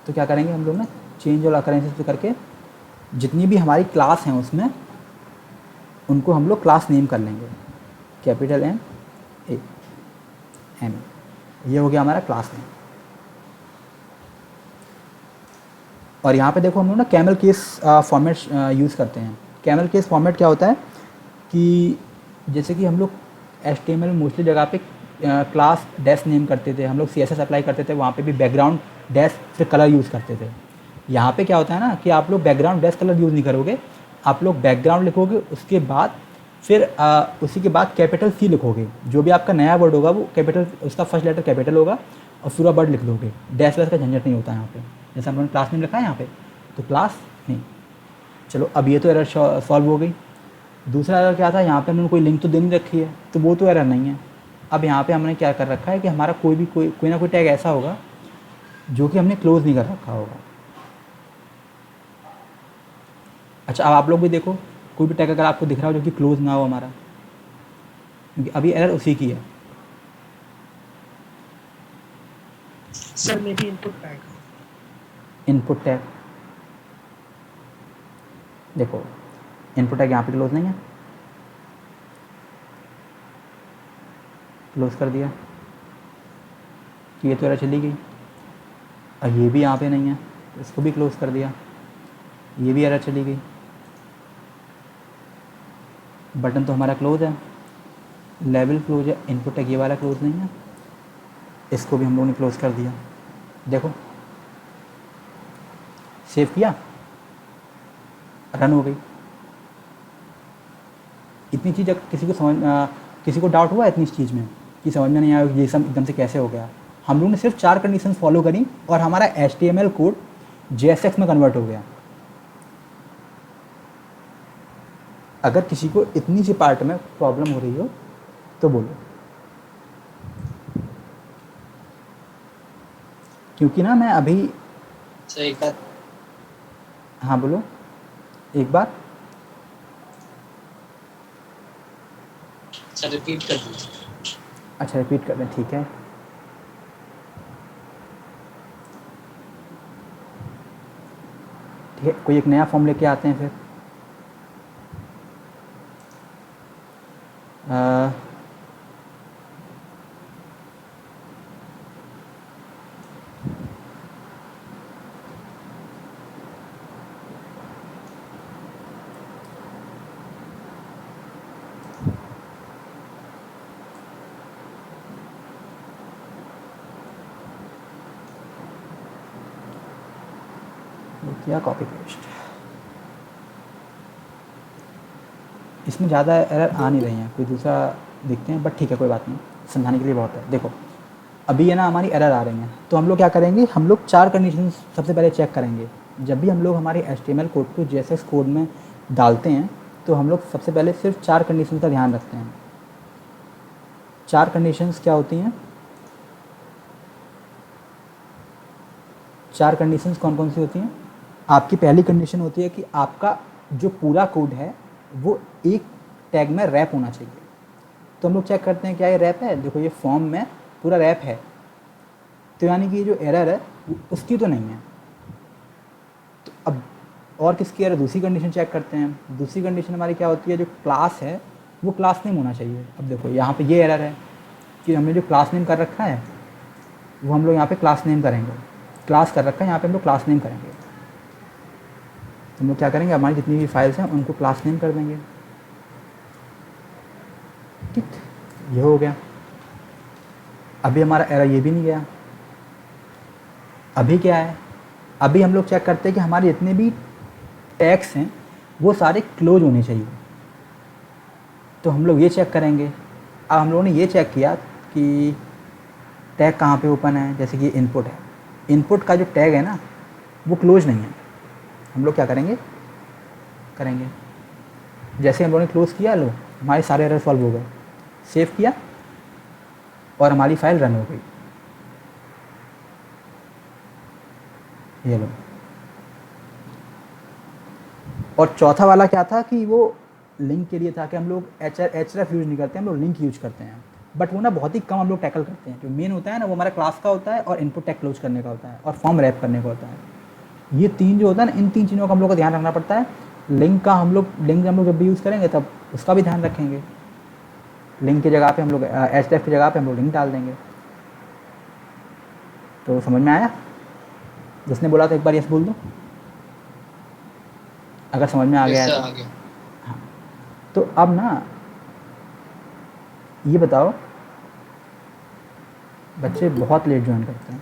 तो क्या करेंगे हम लोग ना, चेंज ऑल अकरेंसेस पे करके जितनी भी हमारी क्लास हैं उसमें उनको हम लोग क्लास नेम कर लेंगे, कैपिटल M ये हो गया हमारा क्लास नेम। और यहाँ पे देखो हम लोग ना कैमल केस फॉर्मेट यूज़ करते हैं। कैमल केस फॉर्मेट क्या होता है कि जैसे कि हम लोग HTML मोस्टली जगह पे क्लास डैश नेम करते थे, हम लोग CSS अप्लाई करते थे, वहाँ पे भी बैकग्राउंड डैश फिर कलर यूज़ करते थे। यहाँ पे क्या होता है ना कि आप लोग बैकग्राउंड डैश कलर यूज़ नहीं करोगे, आप लोग बैकग्राउंड लिखोगे, उसके बाद फिर उसी के बाद कैपिटल C लिखोगे। जो भी आपका नया वर्ड होगा वो कैपिटल, उसका फर्स्ट लेटर कैपिटल होगा और पूरा वर्ड लिख दोगे। डैश वैश का झंझट नहीं होता है यहाँ पे। जैसे हम लोगों ने क्लास नेम लिखा है यहाँ पे, तो क्लास नहीं। चलो अब ये तो एरर सॉल्व हो गई। दूसरा एरर क्या था, यहाँ पे हमने कोई लिंक तो दे नहीं रखी है, तो वो तो एरर नहीं है। अब यहाँ पे हमने क्या कर रखा है कि हमारा कोई ना कोई टैग ऐसा होगा जो कि हमने क्लोज़ नहीं कर रखा होगा। अच्छा अब आप लोग भी देखो, कोई भी टैग अगर आपको दिख रहा हो जो कि क्लोज ना हो हमारा, क्योंकि अभी एरर उसी की है। सर मेरी इनपुट टैग देखो, इनपुट टैग यहाँ पे क्लोज नहीं है, क्लोज कर दिया, ये तो एरर चली गई। और ये भी यहाँ पे नहीं है, इसको भी क्लोज कर दिया, ये भी एरर चली गई। बटन तो हमारा क्लोज है, लेवल क्लोज है, इनपुट टैग ये वाला क्लोज नहीं है, इसको भी हम लोगों ने क्लोज कर दिया। देखो सेव किया, रन हो गई। इतनी चीज़ किसी को डाउट हुआ इतनी चीज़ में कि समझ में नहीं आया ये सब एकदम से कैसे हो गया। हम लोग ने सिर्फ 4 कंडीशन फॉलो करी और हमारा HTML कोड JSX में कन्वर्ट हो गया। अगर किसी को इतनी सी पार्ट में प्रॉब्लम हो रही हो तो बोलो, क्योंकि ना मैं अभी सही बात। हाँ बोलो एक बार। अच्छा रिपीट कर दीजिए। अच्छा रिपीट कर दें, ठीक है। ठीक है, कोई एक नया फॉर्म लेके आते हैं फिर। किया कॉपी पेस्ट, इसमें ज़्यादा एरर आ नहीं रही हैं, कोई दूसरा देखते हैं, बट ठीक है कोई बात नहीं, समझाने के लिए बहुत है। देखो अभी ये ना हमारी एरर आ रही हैं, तो हम लोग क्या करेंगे, हम लोग 4 कंडीशन सबसे पहले चेक करेंगे। जब भी हम लोग हमारे HTML कोड को JSX कोड में डालते हैं तो हम लोग सबसे पहले सिर्फ 4 कंडीशन का ध्यान रखते हैं। 4 कंडीशंस क्या होती हैं, 4 कंडीशंस कौन कौन सी होती हैं। आपकी पहली कंडीशन होती है कि आपका जो पूरा कोड है वो एक टैग में रैप होना चाहिए। तो हम लोग चेक करते हैं क्या ये रैप है, देखो ये फॉर्म में पूरा रैप है, तो यानी कि ये जो एरर है उसकी तो नहीं है। तो अब और किसकी एरर, दूसरी कंडीशन चेक करते हैं। दूसरी कंडीशन हमारी क्या होती है, जो क्लास है वो क्लास नेम होना चाहिए। अब देखो यहाँ पे ये एरर है कि हमने जो क्लास नेम कर रखा है वो हम लोग यहाँ पे क्लास नेम करेंगे, क्लास कर रखा है, यहाँ पे हम लोग क्लास नेम करेंगे। हम लोग क्या करेंगे, हमारी जितनी भी फाइल्स हैं उनको क्लास नेम कर देंगे। ठीक, ये हो गया। अभी हमारा एरर ये भी नहीं गया। अभी क्या है, अभी हम लोग चेक करते हैं कि हमारे जितने भी टैग्स हैं वो सारे क्लोज होने चाहिए। तो हम लोग ये चेक करेंगे। अब हम लोगों ने ये चेक किया कि टैग कहाँ पे ओपन है, जैसे कि इनपुट है, इनपुट का जो टैग है ना वो क्लोज नहीं है। हम लोग क्या करेंगे, जैसे हम लोगों ने क्लोज़ किया, लो हमारे सारे एरर सॉल्व हो गए। सेव किया और हमारी फाइल रन हो गई। ये लो। और चौथा वाला क्या था कि वो लिंक के लिए था कि हम लोग href यूज़ नहीं करते, हम लोग लिंक यूज करते हैं। बट वो ना बहुत ही कम हम लोग टैकल करते हैं। जो मेन होता है ना वो हमारा क्लास का होता है और इनपुट टैग क्लोज करने का होता है और फॉर्म रैप करने का होता है। ये तीन जो होता है ना, इन तीन चीज़ों का हम लोग को ध्यान रखना पड़ता है। लिंक हम लोग जब भी यूज़ करेंगे तब उसका भी ध्यान रखेंगे। लिंक की जगह पे हम लोग href की जगह पे हम लोग लिंक डाल देंगे। तो समझ में आया? जिसने बोला था एक बार यस बोल दो अगर समझ में आ गया है तो। आ गया। हाँ, तो अब ना ये बताओ, बच्चे बहुत लेट ज्वाइन करते हैं।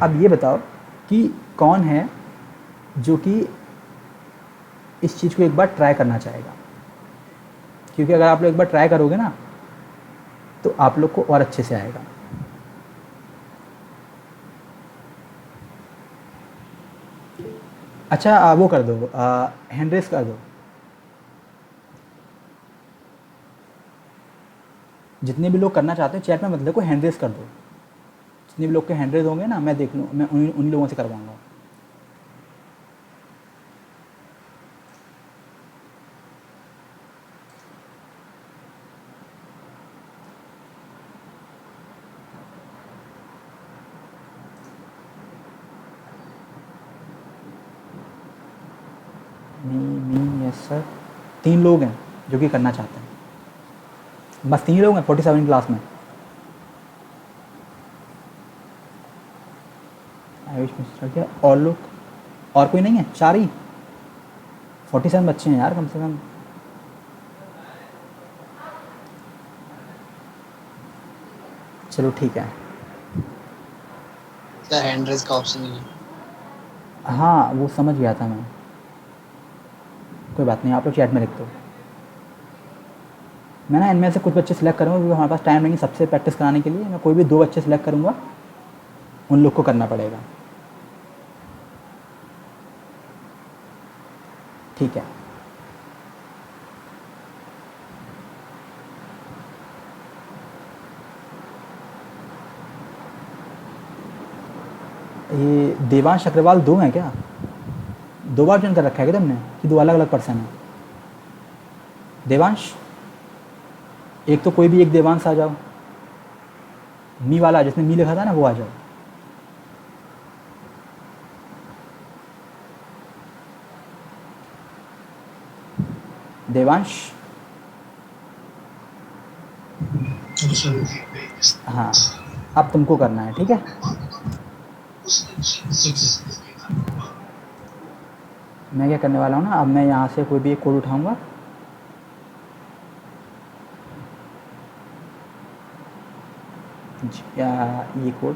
अब ये बताओ कि कौन है जो कि इस चीज़ को एक बार ट्राई करना चाहेगा, क्योंकि अगर आप लोग एक बार ट्राई करोगे ना तो आप लोग को और अच्छे से आएगा। अच्छा, वो कर दो, हैंड रेस कर दो। जितने भी लोग करना चाहते हो चैट में मतलब को हैंड रेस कर दो। जितने भी लोग के हैंड रेस होंगे ना, मैं देख लूँ, मैं उन लोगों से करवाऊँगा। Me yes sir. 3 लोग हैं जो कि करना चाहते हैं, बस 3 लोग हैं 47 क्लास में। आयुष मिश्रा क्या, और लोग और कोई नहीं है? 4 ही? 47 बच्चे हैं यार कम से कम। चलो ठीक है। क्या हैंड रेस का ऑप्शन नहीं है? हाँ वो समझ गया था मैं, कोई बात नहीं, आप लोग चैट में लिख दो। मैं ना इनमें से कुछ बच्चे सिलेक्ट करूँगा क्योंकि हमारे पास टाइम नहीं सबसे प्रैक्टिस कराने के लिए। मैं कोई भी 2 बच्चे सिलेक्ट करूँगा, उन लोग को करना पड़ेगा। ठीक है। ये देवांश अग्रवाल 2 हैं क्या? 2 बार ज्वाइन कर रखा है क्या तुमने कि 2 अलग अलग पर्सन हैं? देवांश, एक तो कोई भी एक देवांश आ जाओ। मी वाला जिसने मी लिखा था ना वो आ जाओ। देवांश, हाँ अब तुमको करना है, ठीक है? मैं क्या करने वाला हूँ ना, अब मैं यहाँ से कोई भी एक कोड उठाऊँगा। या ये कोड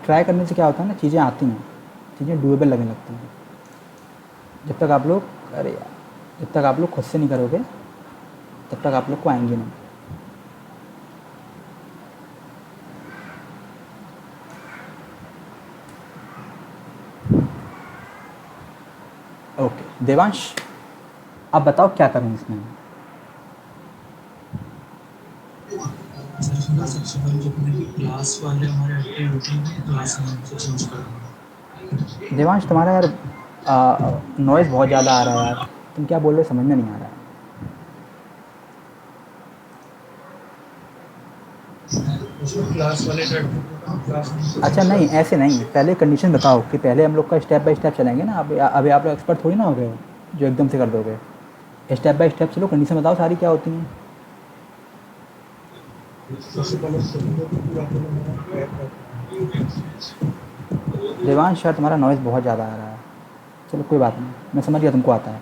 ट्राई करने से क्या होता है ना, चीज़ें आती हैं, चीज़ें डूएबल लगने लगती हैं। जब तक आप लोग, अरे यार, जब तक आप लोग खुद से नहीं करोगे तब तक आप लोग को आएंगे नहीं। ओके देवांश, अब बताओ क्या करूँ इसमें? सबसे पहले जितने भी क्लास वाले हमारे एक्टिव होते क्लास नाम से चेंज करूँगा। देवांश तुम्हारा यार नॉइज़ बहुत ज़्यादा आ रहा है यार, तुम क्या बोल रहे हो समझ में नहीं आ रहा है। क्लास वाले क्लास में अच्छा नहीं, ऐसे नहीं, पहले कंडीशन बताओ कि पहले हम लोग का स्टेप बाय स्टेप चलेंगे ना। अभी आप लोग एक्सपर्ट थोड़ी ना हो गए हो जो एकदम से कर दोगे। स्टेप बाय स्टेप चलो, कंडीशन बताओ सारी क्या होती हैं। सबसे पहले सोचेंगे कि पूरा पूरा मेरा ट्रैक करना देवांश शायद तुम्हारा नॉइज़ बहुत ज़्यादा आ रहा है। चलो कोई बात नहीं, मैं समझ गया तुमको आता है।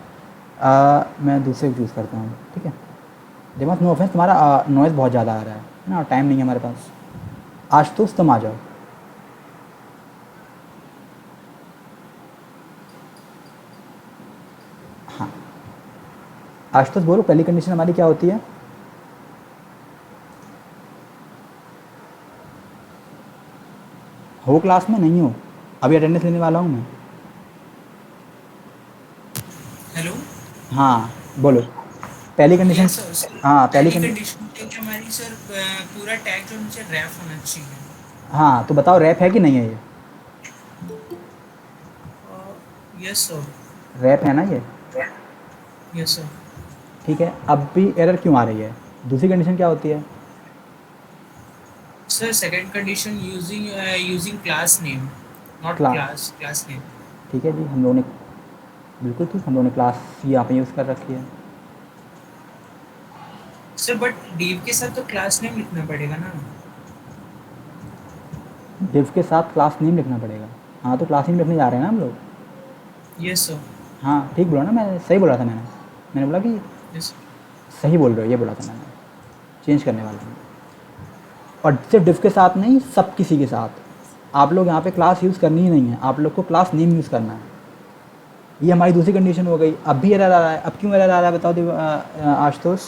मैं दूसरे को चूज़ करता हूँ, ठीक है। देवांश नो ऑफेंस, तुम्हारा नॉइज़ बहुत ज़्यादा आ रहा है ना, टाइम नहीं है हमारे पास। आशुतोष तुम आ जाओ। हाँ आशुतोष बोलो, पहली कंडीशन हमारी क्या होती है? हो क्लास में नहीं हो, अभी अटेंडेंस लेने वाला हूँ मैं। हेलो। हाँ बोलो, पहली कंडीशन। यस सर सर हाँ पहली पहली कंडीशन। कंडीशन है कि हमारी सर पूरा टैग जो नीचे रैप होना चाहिए। हाँ तो बताओ रैप है कि नहीं है ये? Yes sir. रैप है ना ये? Yes sir. ठीक है, अब भी एरर क्यों आ रही है? दूसरी कंडीशन क्या होती है? Sir second condition using using class name not class, class name. ठीक है जी, हम लोगों ने बिल्कुल ठीक, हम लोगों ने क्लास यहाँ पे यूज़ कर रखी है। सर बट डीव के साथ तो क्लास नेम लिखना पड़ेगा ना। डिव के साथ क्लास नेम लिखना पड़ेगा। हाँ तो क्लास नेम लिखने जा रहे हैं ना हम लोग। Yes sir. हाँ ठीक बोला ना, मैंने सही बोला था। मैंने बोला कि यस सही बोल रहे हो, ये बोला था मैंने। चेंज करने वाला हूँ, और सिर्फ डिव के साथ नहीं, सब किसी के साथ। आप लोग यहाँ पे क्लास यूज़ करनी ही नहीं है, आप लोग को क्लास नेम यूज़ करना है। ये हमारी दूसरी कंडीशन हो गई। अब भी एरर आ रहा है, अब क्यों एरर आ रहा है बताओ आशुतोष?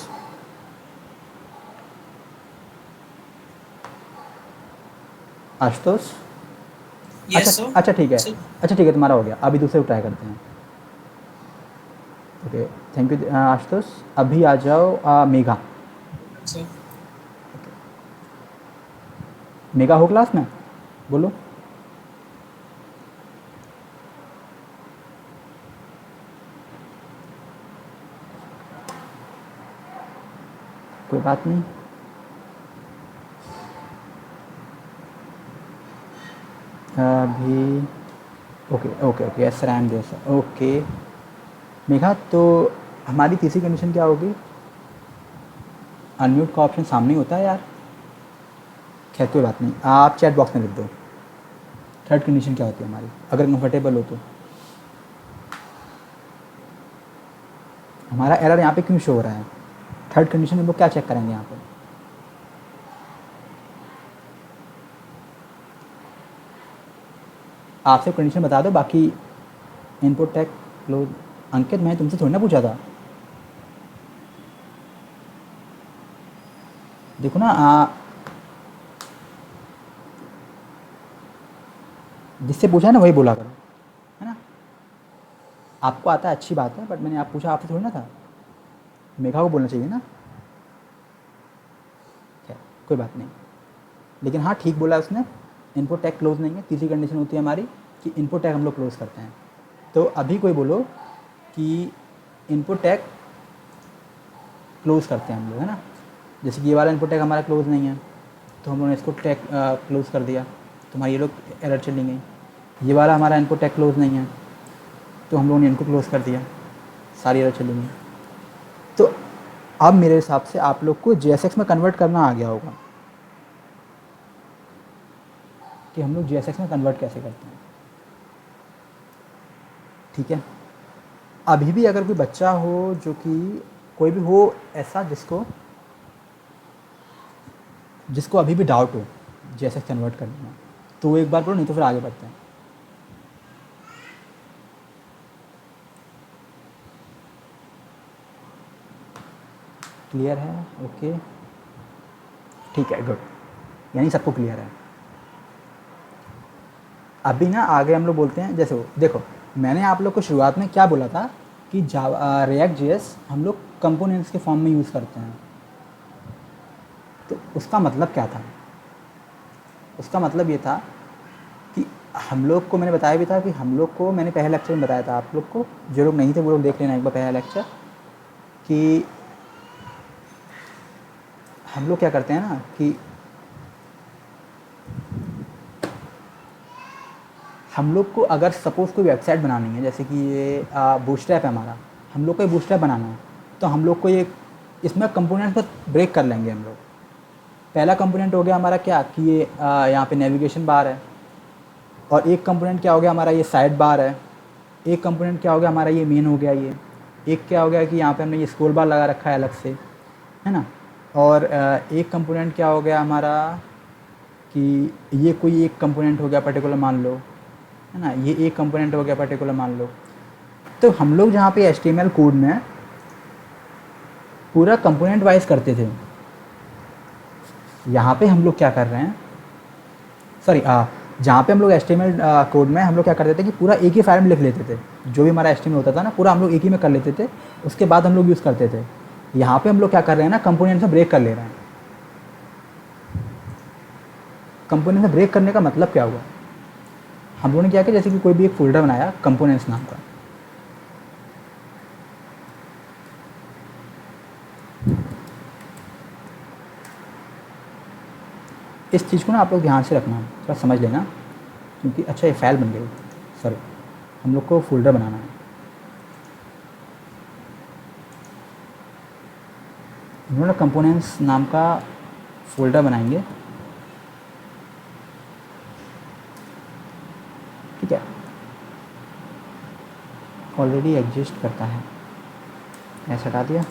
आशुतोष यस अच्छा सर। अच्छा ठीक है, सर अच्छा ठीक है, तुम्हारा हो गया। अभी दूसरे को ट्राई करते हैं। Okay, thank you Ashutosh. अभी आ जाओ मेघा। सर मेघा हो क्लास में? बोलो। कोई बात नहीं, अभी okay okay okay, yes sir I am there sir. Okay Megha, तो हमारी तीसरी कंडीशन क्या होगी? अनम्यूट का ऑप्शन सामने ही होता है यार। खैर कोई बात नहीं, आप चैट बॉक्स में लिख दो। थर्ड कंडीशन क्या होती है हमारी, अगर कंफर्टेबल हो तो? हमारा एरर यहाँ पे क्यों शो हो रहा है? थर्ड कंडीशन में वो क्या चेक करेंगे यहाँ पे? आप सिर्फ कंडीशन बता दो, बाकी इनपुट टैग क्लोज। अंकित मैंने तुमसे थोड़ी ना पूछा था। देखो ना, जिससे पूछा है ना वही बोला करो, है ना। आपको आता है अच्छी बात है, बट मैंने आप पूछा, आपसे थोड़ी ना था। मेघा को बोलना चाहिए ना। खैर कोई बात नहीं, लेकिन हाँ ठीक बोला उसने। इनपुट टैग क्लोज नहीं है। तीसरी कंडीशन होती है हमारी कि इनपुट टैग हम लोग क्लोज करते हैं। तो अभी कोई बोलो कि इनपुट टैग क्लोज करते हैं हम लोग, है ना। जैसे कि ये वाला इनपुट टैग हमारा क्लोज नहीं है, तो हम लोगों ने इसको टैग क्लोज कर दिया, तो हमारी ये लोग एरर चली गई। ये वाला हमारा इनपुट टैग क्लोज नहीं है, तो हम लोगों ने इनको क्लोज कर दिया, सारी एरर चली गई। तो अब मेरे हिसाब से आप लोग को JSX में कन्वर्ट करना आ गया होगा कि हम लोग JSX में कन्वर्ट कैसे करते हैं। ठीक है, अभी भी अगर कोई बच्चा हो, जो कि कोई भी हो ऐसा जिसको अभी भी डाउट हो JSX कन्वर्ट करने में, तो वो एक बार बोलो, नहीं तो फिर आगे बढ़ते हैं। क्लियर है? ओके ठीक है, गुड, यानी सबको क्लियर है। अभी ना आगे हम लोग बोलते हैं। जैसे देखो, मैंने आप लोग को शुरुआत में क्या बोला था कि जावा रिएक्ट JS हम लोग कंपोनेंट्स के फॉर्म में यूज़ करते हैं। तो उसका मतलब क्या था? उसका मतलब ये था कि हम लोग को, मैंने बताया भी था कि हम लोग को, मैंने पहले लेक्चर में बताया था आप लोग को, जो लोग नहीं थे वो लोग देख लेना एक बार पहला लेक्चर, कि हम लोग क्या करते हैं ना कि हम लोग को अगर सपोज़ कोई वेबसाइट बनानी है, जैसे कि ये बूटस्ट्रैप है हमारा, हम लोग को ये बूटस्ट्रैप बनाना है, तो हम लोग को ये इसमें कंपोनेंट पर ब्रेक कर लेंगे हम लोग। पहला कंपोनेंट हो गया हमारा क्या कि ये यहाँ पे नेविगेशन बार है, और एक कंपोनेंट क्या हो गया हमारा ये साइड बार है, एक कंपोनेंट क्या हो गया हमारा ये मेन हो गया, ये एक क्या हो गया कि यहाँ पे हमने ये स्क्रॉल बार लगा रखा है अलग से, है ना। और एक कंपोनेंट क्या हो गया हमारा कि ये कोई एक कंपोनेंट हो गया पर्टिकुलर मान लो, है ना, ये एक कंपोनेंट हो गया पर्टिकुलर मान लो। तो हम लोग जहाँ पे HTML कोड में पूरा कंपोनेंट वाइज करते थे, यहाँ पे हम लोग क्या कर रहे हैं, सॉरी जहाँ पे हम लोग HTML कोड में हम लोग क्या करते थे कि पूरा एक ही फाइल में लिख लेते थे, जो भी हमारा HTML होता था ना पूरा हम लोग एक ही में कर लेते थे, उसके बाद हम लोग यूज़ करते थे। यहाँ पे हम लोग क्या कर रहे हैं ना, कंपोनेंट में ब्रेक कर ले रहे हैं। कंपोनेंट में ब्रेक करने का मतलब क्या हुआ, हम लोगों ने क्या किया, जैसे कि कोई भी एक फोल्डर बनाया कंपोनेंट्स नाम का, इस चीज़ को ना आप लोग ध्यान से रखना, थोड़ा समझ लेना, क्योंकि अच्छा ये फाइल बन गई, सॉरी हम लोग को फोल्डर बनाना है। हम लोग कंपोनेंट्स नाम का फोल्डर बनाएंगे, ठीक है, ऑलरेडी एग्जिस्ट करता है, ऐसा हटा दिया।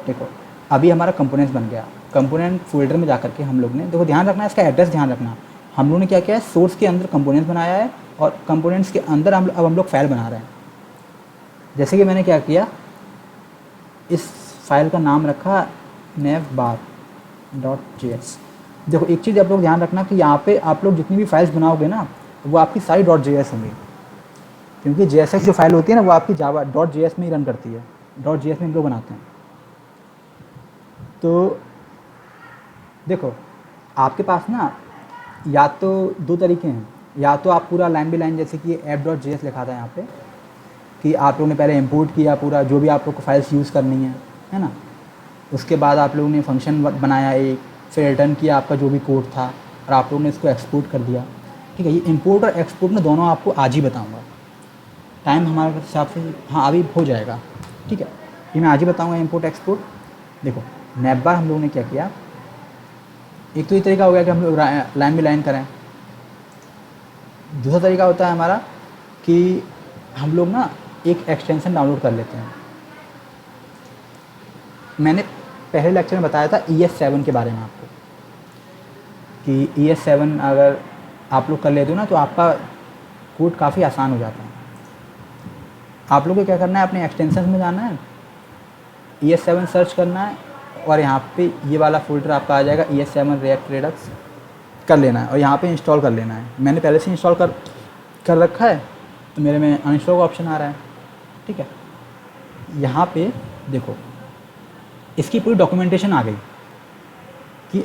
देखो अभी हमारा कंपोनेंट्स बन गया। कंपोनेंट फोल्डर में जाकर के हम लोग ने, देखो ध्यान रखना इसका एड्रेस ध्यान रखना, हम लोगों ने क्या किया है, सोर्स के अंदर कंपोनेंट्स बनाया है और कंपोनेंट्स के अंदर अब हम लोग फाइल बना रहे हैं। जैसे कि मैंने क्या किया, इस फाइल का नाम रखा navbar.js। देखो एक चीज़ आप लोग ध्यान रखना कि यहाँ पे आप लोग जितनी भी फाइल्स बनाओगे ना वो आपकी सारी .js होंगी, क्योंकि JSX जो फाइल होती है ना वो आपकी जावा .js में ही रन करती है, .js में हम लोग बनाते हैं। तो देखो आपके पास ना या तो दो तरीके हैं, या तो आप पूरा लाइन बाई लाइन, जैसे कि app.js लिखा था यहाँ पे कि आप लोगों ने पहले इंपोर्ट किया पूरा जो भी आप लोग को फाइल्स यूज़ करनी है ना, उसके बाद आप लोगों ने फंक्शन बनाया एक, फिर रिटर्न किया आपका जो भी कोड था और आप लोगों ने इसको एक्सपोर्ट कर दिया, ठीक है। ये इंपोर्ट और एक्सपोर्ट में दोनों आपको आज ही बताऊँगा, टाइम हमारे हिसाब से हाँ अभी हो जाएगा, ठीक है, ये मैं आज ही बताऊँगा इंपोर्ट एक्सपोर्ट। देखो नैपबार हम लोगों ने क्या किया, एक तो ये तरीका हो गया कि हम लोग लाइन बाई लाइन करें। दूसरा तरीका होता है हमारा कि हम लोग ना एक एक्सटेंशन डाउनलोड कर लेते हैं। मैंने पहले लेक्चर में बताया था ES7 के बारे में आपको कि ES7 अगर आप लोग कर लेते हो ना तो आपका कोड काफ़ी आसान हो जाता है। आप लोग को क्या करना है, अपने एक्सटेंशन में जाना है, ES7 सर्च करना है और यहाँ पे ये वाला फोल्डर आपका आ जाएगा ES7 React Redux कर लेना है और यहाँ पे इंस्टॉल कर लेना है। मैंने पहले से इंस्टॉल कर रखा है तो मेरे में अनइंस्टॉल का ऑप्शन आ रहा है, ठीक है। यहाँ पे देखो इसकी पूरी डॉक्यूमेंटेशन आ गई कि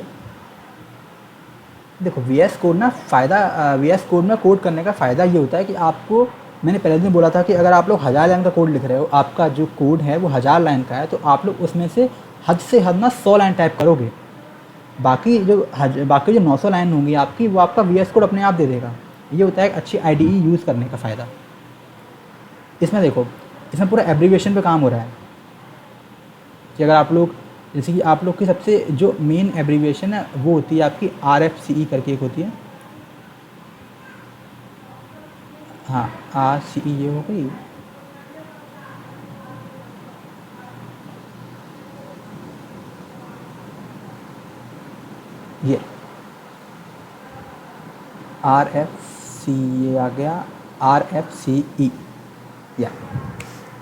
देखो VS कोड ना VS कोड में कोड करने का फ़ायदा ये होता है कि आपको, मैंने पहले दिन बोला था कि अगर आप लोग 1000 लाइन का कोड लिख रहे हो, आपका जो कोड है वो 1000 लाइन का है, तो आप लोग उसमें से हद ना 100 लाइन टाइप करोगे, बाकी जो 900 लाइन होंगी आपकी वो आपका VS कोड अपने आप दे देगा। ये होता है एक अच्छी IDE यूज़ करने का फ़ायदा। इसमें देखो इसमें पूरा एब्रीविएशन पे काम हो रहा है कि अगर आप लोग, जैसे कि आप लोग की सबसे जो मेन एब्रीविएशन है वो होती है आपकी RFCE करके एक होती है, हाँ RCE ये हो गई, ये RFCE आ गया, RFCE या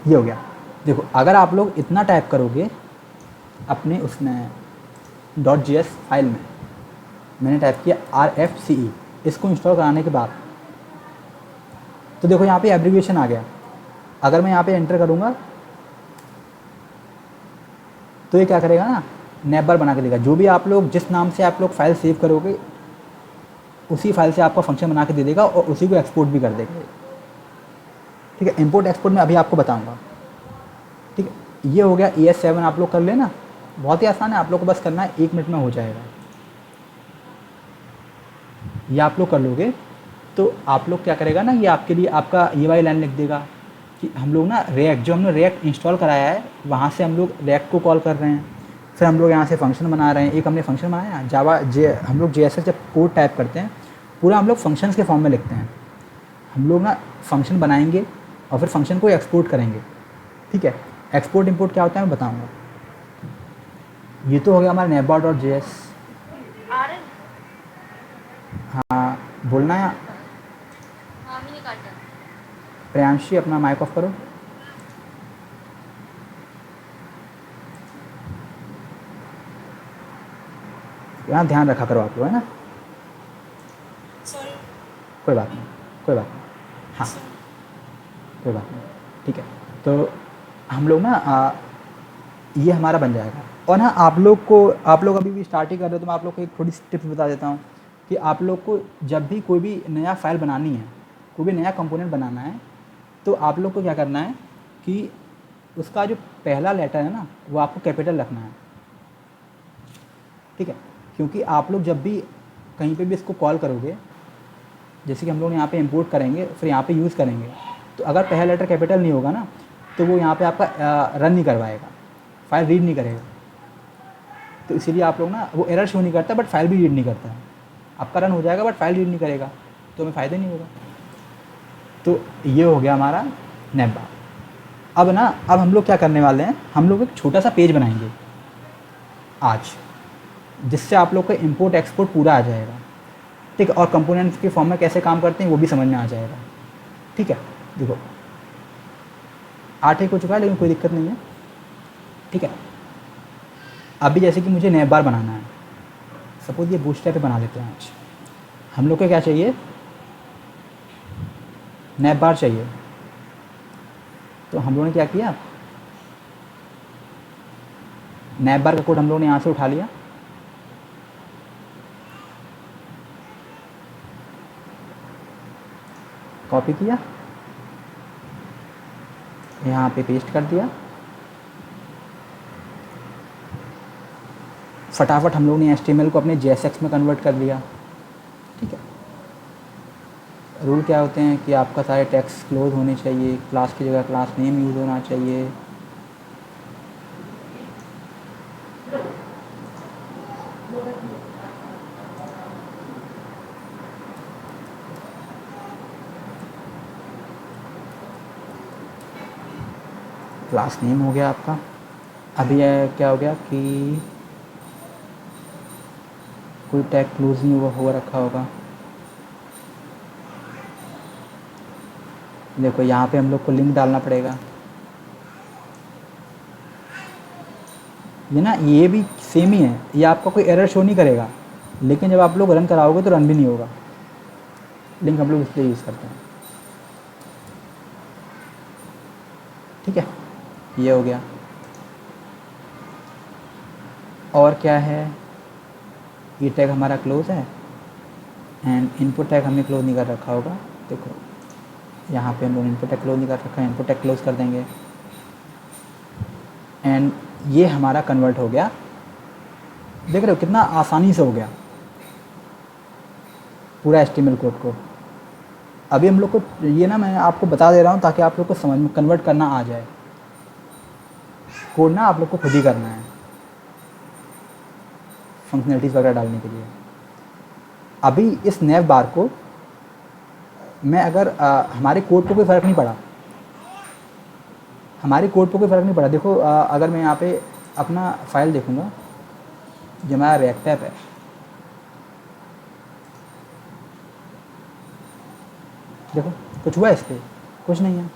ये हो गया। देखो अगर आप लोग इतना टाइप करोगे अपने उसमें .js फाइल में, मैंने टाइप किया RFCE, इसको इंस्टॉल कराने के बाद तो देखो यहाँ पे एब्रीविएशन आ गया। अगर मैं यहाँ पे एंटर करूँगा तो ये क्या करेगा ना, नैपबार बना के देगा। जो भी आप लोग जिस नाम से आप लोग फाइल सेव करोगे उसी फाइल से आपका फंक्शन बना के दे देगा और उसी को एक्सपोर्ट भी कर देगा, ठीक है। इंपोर्ट एक्सपोर्ट में अभी आपको बताऊंगा, ठीक है। ये हो गया ES7, आप लोग कर लेना, बहुत ही आसान है, आप लोग को बस करना है 1 मिनट में हो जाएगा। ये आप लोग कर लोगे तो आप लोग क्या करेगा ना, ये आपके लिए आपका ये वाली लाइन लिख देगा कि हम लोग ना रिएक्ट, जो हमने रिएक्ट इंस्टॉल कराया है वहाँ से हम लोग रिएक्ट को कॉल कर रहे हैं, फिर हम लोग यहाँ से फंक्शन बना रहे हैं। एक हमने फंक्शन बनाया जावा हम लोग JSX जब कोड टाइप करते हैं पूरा हम लोग फंक्शंस के फॉर्म में लिखते हैं। हम लोग ना फंक्शन बनाएंगे और फिर फंक्शन को एक्सपोर्ट करेंगे, ठीक है। एक्सपोर्ट इंपोर्ट क्या होता है मैं बताऊँगा। ये तो हो गया हमारा navbar.js। हाँ बोलना है। प्रियांशी अपना माइक ऑफ करो। यहाँ ध्यान रखा करो आप लोग, है ना। कोई बात नहीं, कोई बात नहीं, हाँ कोई बात नहीं, ठीक है। तो हम लोग ना ये हमारा बन जाएगा। और ना आप लोग अभी भी स्टार्ट ही कर रहे हो तो मैं आप लोग को एक थोड़ी सी टिप्स बता देता हूँ कि आप लोग को जब भी कोई भी नया फाइल बनानी है, कोई भी नया कंपोनेंट बनाना है, तो आप लोग को क्या करना है कि उसका जो पहला लेटर है ना वो आपको कैपिटल रखना है, ठीक है। क्योंकि आप लोग जब भी कहीं पे भी इसको कॉल करोगे, जैसे कि हम लोग यहाँ पे इंपोर्ट करेंगे फिर यहाँ पे यूज़ करेंगे, तो अगर पहला लेटर कैपिटल नहीं होगा ना तो वो यहाँ पे आपका रन नहीं करवाएगा, फाइल रीड नहीं करेगा। तो इसीलिए आप लोग ना वो एरर शो नहीं करता बट फाइल भी रीड नहीं करता है। आपका रन हो जाएगा बट फाइल रीड नहीं करेगा तो हमें फ़ायदा नहीं होगा। तो ये हो गया हमारा navbar। अब हम लोग क्या करने वाले हैं, हम लोग एक छोटा सा पेज बनाएंगे आज, जिससे आप लोग का इंपोर्ट एक्सपोर्ट पूरा आ जाएगा, ठीक है। और कंपोनेंट्स के फॉर्म में कैसे काम करते हैं वो भी समझ में आ जाएगा, ठीक है। देखो 8 हो चुका है लेकिन कोई दिक्कत नहीं है, ठीक है। अभी जैसे कि मुझे navbar बनाना है, सपोज ये बूटस्ट्रैप पे बना लेते हैं आज। हम लोग को क्या चाहिए, navbar चाहिए। तो हम लोगों ने क्या किया, navbar का कोड हम लोगों ने यहाँ से उठा लिया, कॉपी किया, यहाँ पे पेस्ट कर दिया। फटाफट हम लोग ने HTML को अपने JSX में कन्वर्ट कर लिया, ठीक है। रूल क्या होते हैं कि आपका सारे टैग्स क्लोज होने चाहिए, क्लास की जगह क्लास नेम यूज़ होना चाहिए, क्लास नेम हो गया आपका। अभी क्या हो गया कि कोई टैग क्लोज नहीं हुआ रखा होगा। देखो यहाँ पे हम लोग को लिंक डालना पड़ेगा। ये ना ये भी सेम ही है, ये आपका कोई एरर शो नहीं करेगा, लेकिन जब आप लोग रन कराओगे तो रन भी नहीं होगा। लिंक हम लोग इसलिए यूज़ करते हैं, ठीक है। ये हो गया। और क्या है, ये टैग हमारा क्लोज है एंड इनपुट टैग हमने क्लोज नहीं कर रखा होगा। देखो यहाँ पे हम लोग इनपुट टैग क्लोज नहीं कर रखा है, इनपुट टैग क्लोज कर देंगे एंड ये हमारा कन्वर्ट हो गया। देख रहे हो कितना आसानी से हो गया पूरा HTML कोड को। अभी हम लोग को ये ना मैं आपको बता दे रहा हूँ ताकि आप लोग को समझ में कन्वर्ट करना आ जाए। कोड ना आप लोग को खुद ही करना है फंक्शनलिटीज़ वगैरह डालने के लिए। अभी इस navbar को मैं अगर हमारे कोड पे कोई फ़र्क नहीं पड़ा, हमारे कोड पे कोई फ़र्क नहीं पड़ा। देखो अगर मैं यहाँ पे अपना फाइल देखूँगा जो हमारा रिएक्ट ऐप है, देखो कुछ हुआ इस पर, कुछ नहीं है।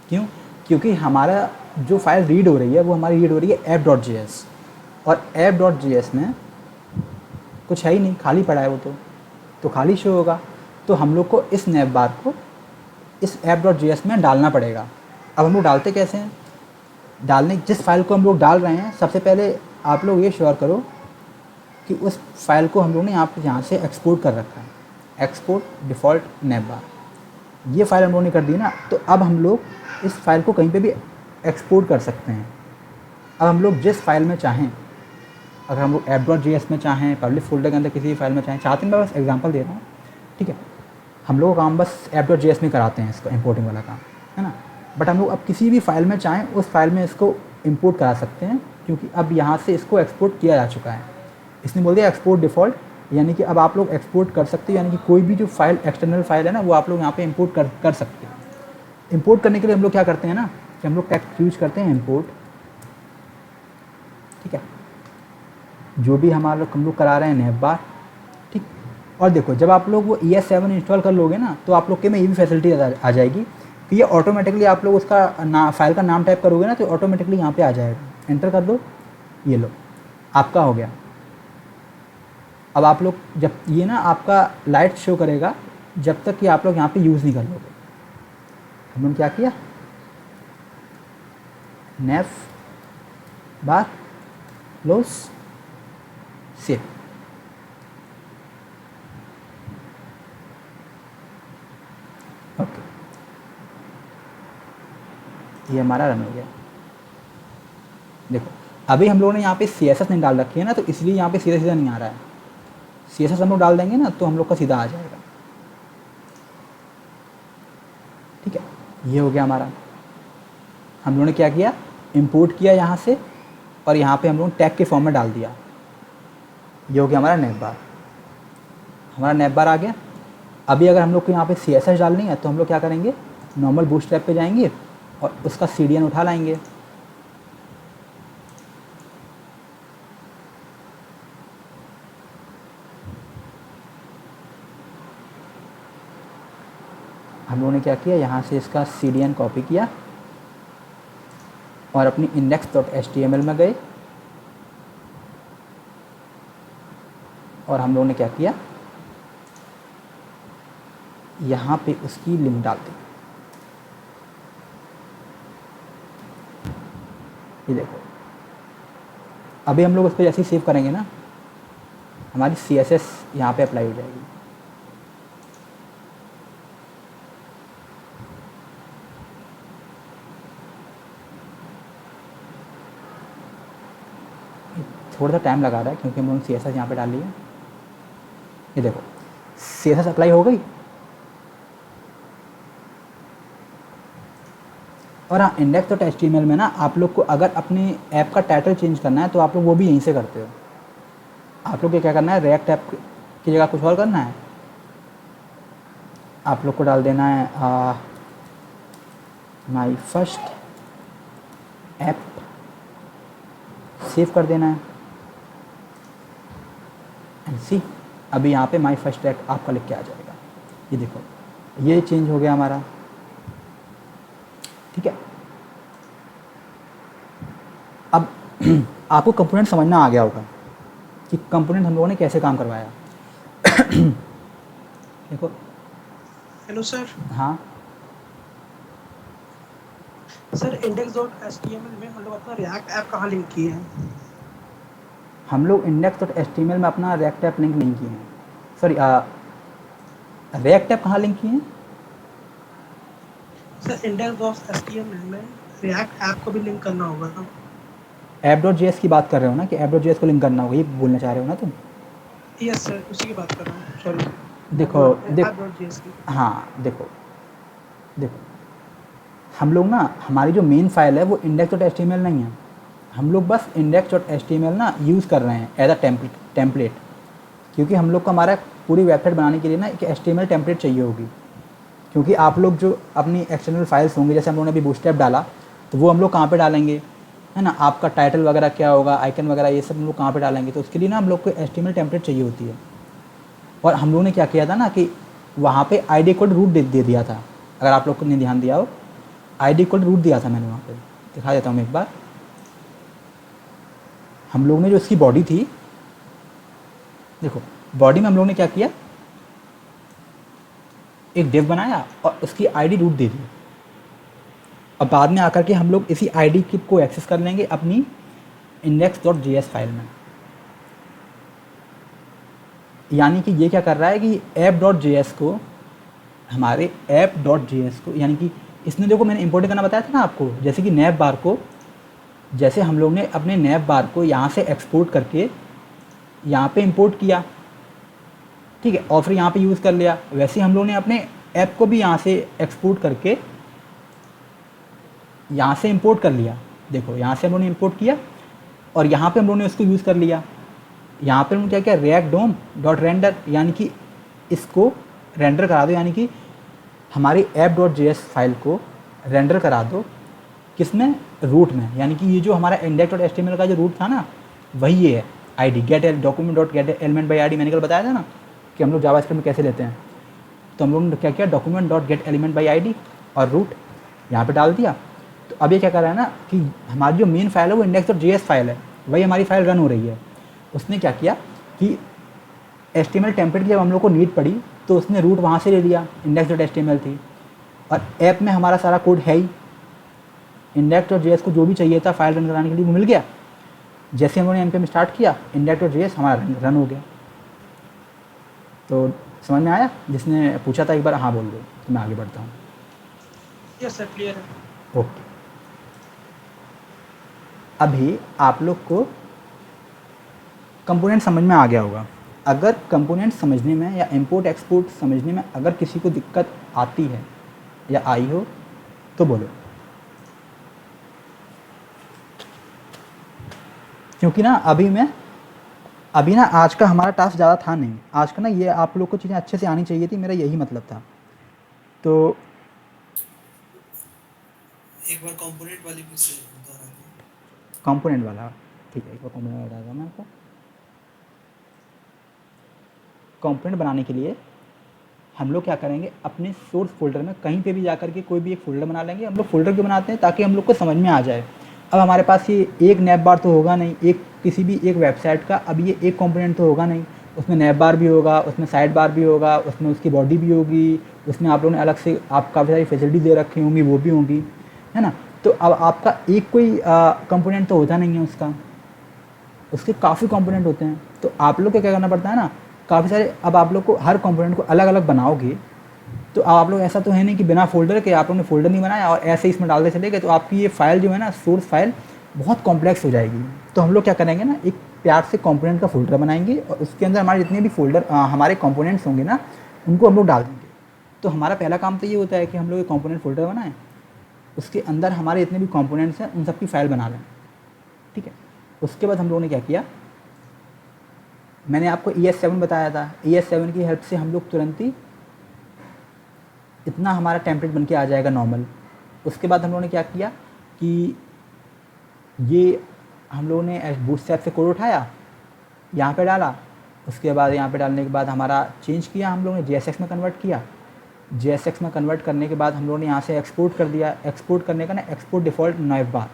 क्यों? क्योंकि हमारा जो फाइल रीड हो रही है वो हमारी रीड हो रही है app.js, और app.js में कुछ है ही नहीं, खाली पड़ा है वो तो खाली शो होगा। तो हम लोग को इस navbar को इस app.js में डालना पड़ेगा। अब हम लोग डालते कैसे हैं, जिस फाइल को हम लोग डाल रहे हैं सबसे पहले आप लोग ये श्योर करो कि उस फाइल को हम लोग ने यहाँ से एक्सपोर्ट कर रखा है, एक्सपोर्ट डिफ़ॉल्ट navbar। ये फाइल हम लोगों ने कर दी ना, तो अब हम लोग इस फाइल को कहीं पे भी एक्सपोर्ट कर सकते हैं। अब हम लोग जिस फाइल में चाहें अगर हम लोग ऐप डॉट जी एस में चाहें, पब्लिक फोल्डर के अंदर किसी भी फाइल में चाहते हैं, मैं बस एग्जांपल दे रहा हूँ, ठीक है। हम लोग काम बस ऐप डॉट जी एस में कराते हैं इसको इंपोर्टिंग वाला काम, है ना। बट हम लोग अब किसी भी फाइल में चाहें उस फाइल में इसको इंपोर्ट करा सकते हैं, क्योंकि अब यहाँ से इसको एक्सपोर्ट किया जा चुका है। इसने बोल दिया एक्सपोर्ट डिफ़ॉल्ट, यानी कि अब आप लोग एक्सपोर्ट कर सकते हैं, यानी कि कोई भी जो फाइल एक्सटर्नल फाइल है ना वो आप लोग यहाँ पे इंपोर्ट कर सकते हैं। इंपोर्ट करने के लिए हम लोग क्या करते हैं ना कि हम लोग टैग यूज करते हैं इंपोर्ट, ठीक है, जो भी हम लोग करा रहे हैं नैवबार, ठीक। और देखो जब आप लोग वो ES7 इंस्टॉल कर लोगे ना तो आप लोग के में ये भी फैसिलिटी आ जाएगी कि ये ऑटोमेटिकली आप लोग उसका फाइल का नाम टाइप करोगे ना तो ऑटोमेटिकली यहाँ पे आ जाएगा, एंटर कर दो, ये लो आपका हो गया। अब आप लोग जब ये ना आपका लाइट शो करेगा जब तक कि आप लोग यहाँ पे यूज़ नहीं कर लोगे। हमने क्या किया, नेव बार क्लोज सेव, ओके, ये हमारा रन हो गया। देखो अभी हम लोगों ने यहाँ पे CSS नहीं डाल रखी है ना, तो इसलिए यहाँ पे सीधा सीधा नहीं आ रहा है। CSS हम लोग डाल देंगे ना तो हम लोग का सीधा आ जाएगा, ठीक है। ये हो गया हमारा। हम लोगों ने क्या किया, इंपोर्ट किया यहाँ से और यहाँ पे हम लोगों ने टैग के फॉर्म में डाल दिया। ये हो गया हमारा नैवबार, हमारा नैवबार आ गया। अभी अगर हम लोग को यहाँ पे CSS डालनी है तो हम लोग क्या करेंगे, नॉर्मल बूटस्ट्रैप पे जाएंगे और उसका CDN उठा लाएंगे। हम लोगों ने क्या किया, यहाँ से इसका CDN कॉपी किया और अपनी index.html में गए और हम लोगों ने क्या किया, यहाँ पे उसकी लिंक डाल दी। ये देखो अभी हम लोग उस पर जैसे ही सेव करेंगे ना हमारी CSS यहाँ पे अप्लाई हो जाएगी। थोड़ा सा टाइम लगा रहा है क्योंकि हम लोगोने CSS यहाँ पे डाल लिया। ये देखो CSS अप्लाई हो गई। और हाँ, index.html में ना आप लोग को अगर अपने ऐप का टाइटल चेंज करना है तो आप लोग वो भी यहीं से करते हो। आप लोग को क्या करना है, रिएक्ट ऐप की जगह कुछ और करना है, आप लोग को डाल देना है माई फर्स्ट ऐप, सेव कर देना है एंड सी। अभी यहाँ पे माई फर्स्ट ऐप आपका लिख के आ जाएगा। ये देखो ये चेंज हो गया हमारा, ठीक है। अब आपको कंपोनेंट समझना आ गया होगा कि कंपोनेंट हम लोगों ने कैसे काम करवाया। देखो हेलो सर। हाँ सर index.html में हम लोग अपना रिएक्ट ऐप कहाँ लिंक किए हैं? हम लोग index.html में अपना रिएक्ट ऐप लिंक नहीं किए हैं। सॉरी, रिएक्ट ऐप कहाँ लिंक किए हैं? सर index.html में रिएक्ट ऐप को भी लिंक करना होगा ना? app.js की बात कर रहे हो ना कि app.js को लिंक करना होगा, ये बोलना चाह रहे हो ना तुम? यस सर, उसी की बात कर रहा हूँ, सॉरी। देखो app.js की। हाँ देखो हम लोग ना, हमारी जो मेन फाइल है वो index.html नहीं है। हम लोग बस index.html ना यूज़ कर रहे हैं एज अ टेम्पलेट, क्योंकि हम लोग को हमारा पूरी वेबसाइट बनाने के लिए ना एक HTML टेम्पलेट चाहिए होगी। क्योंकि आप लोग जो अपनी एक्सटर्नल फाइल्स होंगे, जैसे हम लोगों ने अभी बूटस्ट्रैप डाला, तो वो हम लोग कहाँ पे डालेंगे, है ना, आपका टाइटल वगैरह क्या होगा, आइकन वगैरह ये सब हम लोग कहाँ पे डालेंगे, तो उसके लिए ना हम लोग को HTML टेम्पलेट चाहिए होती है। और हम लोगों ने क्या किया था ना कि वहाँ पे ID कोड रूट दे दिया था। अगर आप लोग को नहीं ध्यान दिया हो, ID कोड रूट दिया था मैंने वहाँ पे, दिखा देता हूँ मैं एक बार। हम लोग ने जो इसकी बॉडी थी, देखो बॉडी में हम लोग ने क्या किया, एक डिव बनाया और उसकी ID रूट दे दी। अब बाद में आकर के हम लोग इसी ID को एक्सेस कर लेंगे अपनी index.js फाइल में। यानी कि ये क्या कर रहा है कि app.js को, हमारे app.js को, यानी कि इसने देखो मैंने इंपोर्ट करना बताया था ना आपको, जैसे कि नैव बार को जैसे हम लोग ने अपने नैप बार को यहाँ से एक्सपोर्ट करके यहाँ पे इंपोर्ट किया, ठीक है, और फिर यहाँ पे यूज़ कर लिया, वैसे ही हम लोग ने अपने ऐप को भी यहाँ से एक्सपोर्ट करके यहाँ से इंपोर्ट कर लिया। देखो यहाँ से हम लोगों ने इंपोर्ट किया और यहाँ पे हम लोगों ने उसको यूज़ कर लिया। यहाँ पे हम क्या किया, react dom डॉट रेंडर, यानी कि इसको रेंडर करा दो, यानी कि हमारी app.js फाइल को रेंडर करा दो किसमें, रूट में, यानी कि ये जो हमारा index.html का जो रूट था ना, वही ये है id get document dot gate element by id। मैंने कल बताया था ना कि हम लोग जावास्क्रिप्ट में कैसे लेते हैं। तो हम लोगों ने क्या किया, document dot gate element by id और रूट यहाँ पे डाल दिया। तो अब ये क्या कर रहा है ना कि हमारी जो मेन फाइल है वो index.js फाइल है, वही हमारी फाइल रन हो रही है। उसने क्या किया कि HTML टेम्पलेट की जब हम लोग को नीड पड़ी तो उसने रूट वहाँ से ले लिया, index.html थी, और ऐप में हमारा सारा कोड है ही, index.js को जो भी चाहिए था फाइल रन कराने के लिए वो मिल गया। जैसे हम लोगों ने npm स्टार्ट किया, index.js हमारा रन हो गया। तो समझ में आया? जिसने पूछा था एक बार हाँ बोल दो, तो मैं आगे बढ़ता हूँ। यस सर, क्लियर है। ओके, अभी आप लोग को कंपोनेंट समझ में आ गया होगा। अगर कंपोनेंट समझने में या इंपोर्ट एक्सपोर्ट समझने में अगर किसी को दिक्कत आती है या आई हो तो बोलो, क्योंकि ना अभी ना आज का हमारा टास्क ज़्यादा था नहीं। आज का ना ये आप लोग को चीज़ें अच्छे से आनी चाहिए थी, मेरा यही मतलब था। तो एक बार कंपोनेंट वाली फिर से बता रहा था। कंपोनेंट वाला, ठीक है, एक बार कंपोनेंट बता दूँ मैं आपको। कंपोनेंट बनाने के लिए हम लोग क्या करेंगे, अपने सोर्स फोल्डर में कहीं पे भी जाकर के कोई भी एक फ़ोल्डर बना लेंगे। हम लोग फ़ोल्डर क्यों बनाते हैं, ताकि हम लोग को समझ में आ जाए। अब हमारे पास ये एक नैप बार तो होगा नहीं, एक किसी भी एक वेबसाइट का, अब ये एक कंपोनेंट तो होगा नहीं, उसमें नैप बार भी होगा, उसमें साइड बार भी होगा, उसमें उसकी बॉडी भी होगी, उसमें आप लोगों ने अलग से आप काफ़ी सारी फैसिलिटी दे रखी होंगी, वो भी होंगी, है ना। तो अब आपका एक कोई कंपोनेंट तो होता नहीं है, उसके काफ़ी कंपोनेंट होते हैं। तो आप लोग को क्या करना पड़ता है ना, काफ़ी सारे, अब आप लोग को हर कंपोनेंट को अलग अलग बनाओगे तो आप लोग, ऐसा तो है नहीं कि बिना फोल्डर के आप लोगों ने फोल्डर नहीं बनाया और ऐसे ही इसमें डालते चले गए, तो आपकी ये फाइल जो है ना, सोर्स फाइल बहुत कॉम्प्लेक्स हो जाएगी। तो हम लोग क्या करेंगे ना, एक प्यार से कंपोनेंट का फोल्डर बनाएंगे और उसके अंदर हमारे जितने भी फोल्डर हमारे कंपोनेंट्स होंगे ना, उनको हम लोग डाल देंगे। तो हमारा पहला काम तो ये होता है कि हम लोग एक कंपोनेंट फोल्डर बनाएं, उसके अंदर हमारे जितने भी कंपोनेंट्स हैं उन सब की फाइल बना लें, ठीक है। उसके बाद हम लोगों ने क्या किया, मैंने आपको ES7 बताया था, ES7 की हेल्प से हम लोग तुरंत ही इतना हमारा टेम्पलेट बन के आ जाएगा नॉर्मल। उसके बाद हम लोगों ने क्या किया कि ये हम लोगों ने बूटस्ट्रैप से कोड उठाया, यहाँ पे डाला, उसके बाद यहाँ पे डालने के बाद हमारा चेंज किया, हम लोगों ने JSX में कन्वर्ट किया। JSX में कन्वर्ट करने के बाद हम लोगों ने यहाँ से एक्सपोर्ट कर दिया। एक्सपोर्ट करने का ना, एक्सपोर्ट डिफ़ॉल्ट नैप बार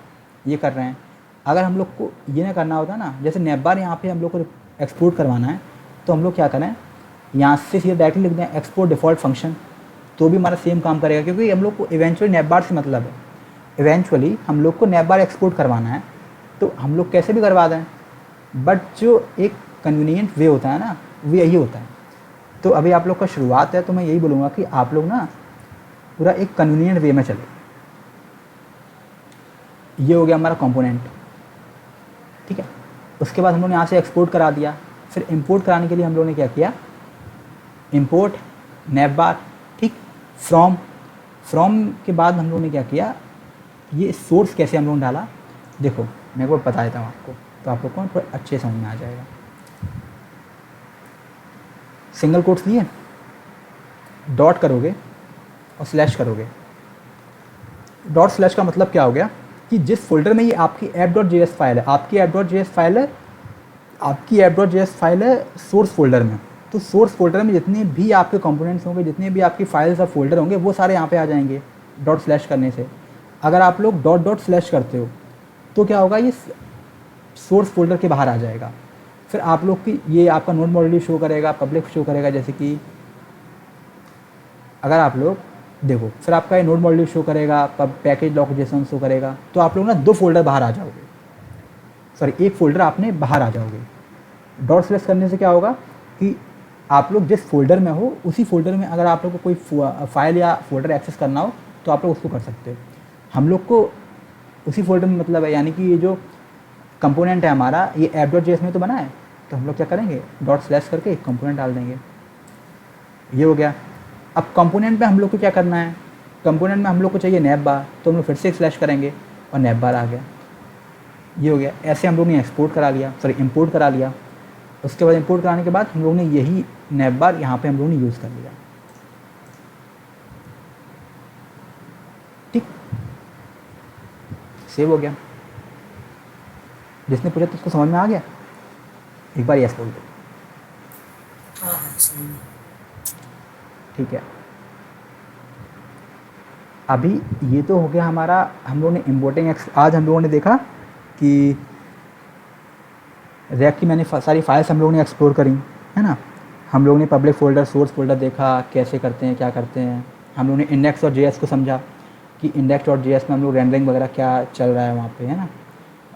ये कर रहे हैं। अगर हम लोग को ये ना करना होता ना, जैसे नैप बार यहाँ पे हम लोग को एक्सपोर्ट करवाना है, तो हम लोग क्या करें, यहाँ से सीधे डायरेक्टली लिख दें एक्सपोर्ट डिफ़ॉल्ट फंक्शन, तो भी हमारा सेम काम करेगा, क्योंकि हम लोग को इवेंचुअली नैप बार से मतलब है। इवेंचुअली हम लोग को नैप बार एक्सपोर्ट करवाना है, तो हम लोग कैसे भी करवा दें, बट जो एक कन्वीनियंट वे होता है ना, वो यही होता है। तो अभी आप लोग का शुरुआत है, तो मैं यही बोलूँगा कि आप लोग ना पूरा एक कन्वीनियंट वे में चले। ये हो गया हमारा कंपोनेंट, ठीक है। उसके बाद हम लोग ने यहाँ से एक्सपोर्ट करा दिया। फिर इंपोर्ट कराने के लिए हम लोगों ने क्या किया, इंपोर्ट नैप बार, ठीक। फ्रॉम के बाद हम लोगों ने क्या किया, ये सोर्स कैसे हम लोगों ने डाला, देखो मैं एक बार बता देता हूँ आपको, तो आप लोग को थोड़ा अच्छे समझ में आ जाएगा। सिंगल कोट्स लिए, डॉट करोगे और स्लैश करोगे। डॉट स्लैश का मतलब क्या हो गया कि जिस फोल्डर में ये आपकी app.js फाइल है, आपकी app.js फाइल है सोर्स फोल्डर में, तो सोर्स फोल्डर में जितने भी आपके कंपोनेंट्स होंगे, जितने भी आपकी फाइल्स और फोल्डर होंगे, वो सारे यहाँ पे आ जाएंगे डॉट स्लैश करने से। अगर आप लोग डॉट स्लैश करते हो तो क्या होगा, ये सोर्स फोल्डर के बाहर आ जाएगा। फिर आप लोग की ये आपका नोड मॉड्यूल शो करेगा, पब्लिक शो करेगा, जैसे कि अगर आप लोग देखो, फिर आपका ये नोड मॉड्यूल शो करेगा, पैकेज लॉक जेसन शो करेगा, तो आप लोग ना दो फोल्डर बाहर आ जाओगे, सॉरी एक फोल्डर आपने बाहर आ जाओगे। डॉट स्लैश करने से क्या होगा कि आप लोग जिस फोल्डर में हो, उसी फोल्डर में अगर आप लोग को कोई फाइल या फोल्डर एक्सेस करना हो, तो आप लोग उसको कर सकते हो। हम लोग को उसी फोल्डर में मतलब है, यानी कि ये जो कंपोनेंट है हमारा ये app.js में तो बना है, तो हम लोग क्या करेंगे डॉट स्लैश करके कंपोनेंट डाल देंगे। ये हो गया। अब कंपोनेंट में हम लोग को क्या करना है, कंपोनेंट में हम लोग को चाहिए नैप बार, तो हम लोग फिर से स्लैश करेंगे और नैप बार आ गया। ये हो गया। ऐसे हम लोग ने एक्सपोर्ट करा लिया, सॉरी इंपोर्ट करा लिया। उसके बाद इंपोर्ट कराने के बाद हम लोग ने यही नैप बार यहाँ पे हम लोगों ने यूज़ कर लिया। ठीक, सेव हो गया। जिसने पूछा तो उसको समझ में आ गया, एक बार यस बोल दो। हाँ हाँ सही है। ठीक है, अभी ये तो हो गया हमारा, हम लोगों ने इम्पोर्टिंग आज हम लोगों ने देखा कि रैक की मैंने सारी फाइल्स हम लोगों ने एक्सप्लोर करी, है ना। हम लोगों ने पब्लिक फ़ोल्डर, सोर्स फ़ोल्डर देखा कैसे करते हैं, क्या करते हैं। हम लोगों ने इंडेक्स और जेएस को समझा कि इंडेक्स और जेएस में हम लोग रेंडरिंग वगैरह क्या चल रहा है वहाँ पे, है ना।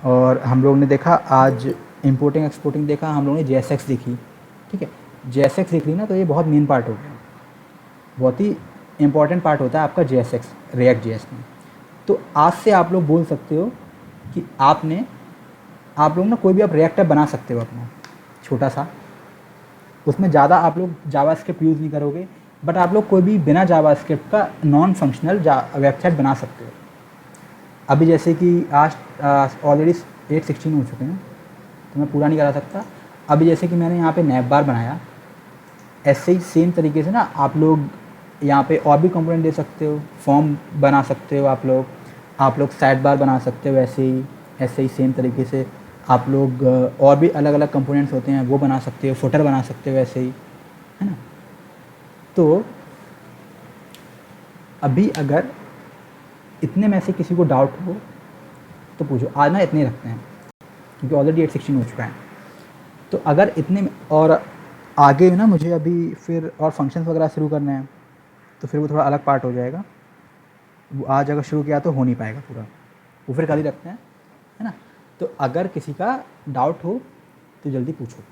और हम लोगों ने देखा आज इंपोर्टिंग एक्सपोर्टिंग देखा, हम लोगों ने जेएसएक्स देखी। ठीक है, जेएसएक्स देख ली ना, तो ये बहुत मेन पार्ट हो गया, बहुत ही इंपॉर्टेंट पार्ट होता है आपका जेएसएक्स रिएक्ट जेएस में। तो आज से आप लोग बोल सकते हो कि आप लोग ना कोई भी आप रिएक्ट ऐप बना सकते हो अपना छोटा सा, उसमें ज़्यादा आप लोग जावास्क्रिप्ट यूज़ नहीं करोगे, बट आप लोग कोई भी बिना जावास्क्रिप्ट का नॉन फंक्शनल वेबसाइट बना सकते हो। अभी जैसे कि आज ऑलरेडी 8:16 हो चुके हैं, तो मैं पूरा नहीं करा सकता। अभी जैसे कि मैंने यहाँ पे नैप बार बनाया, ऐसे ही सेम तरीके से ना आप लोग यहाँ पे और भी कंपोनेंट दे सकते हो, फॉर्म बना सकते हो आप लोग साइड बार बना सकते हो, ऐसे ही सेम तरीके से आप लोग और भी अलग अलग कंपोनेंट्स होते हैं वो बना सकते हो, फुटर बना सकते हो ऐसे ही, है ना। तो अभी अगर इतने में से किसी को डाउट हो तो पूछो। आज ना इतने रखते हैं क्योंकि ऑलरेडी 8:16 हो चुका है। तो अगर इतने में और आगे ना मुझे अभी फिर और फंक्शंस वगैरह शुरू करने हैं, तो फिर वो थोड़ा अलग पार्ट हो जाएगा। वो आज अगर शुरू किया तो हो नहीं पाएगा पूरा, वो फिर कल ही रखते हैं, है ना। तो अगर किसी का डाउट हो तो जल्दी पूछो,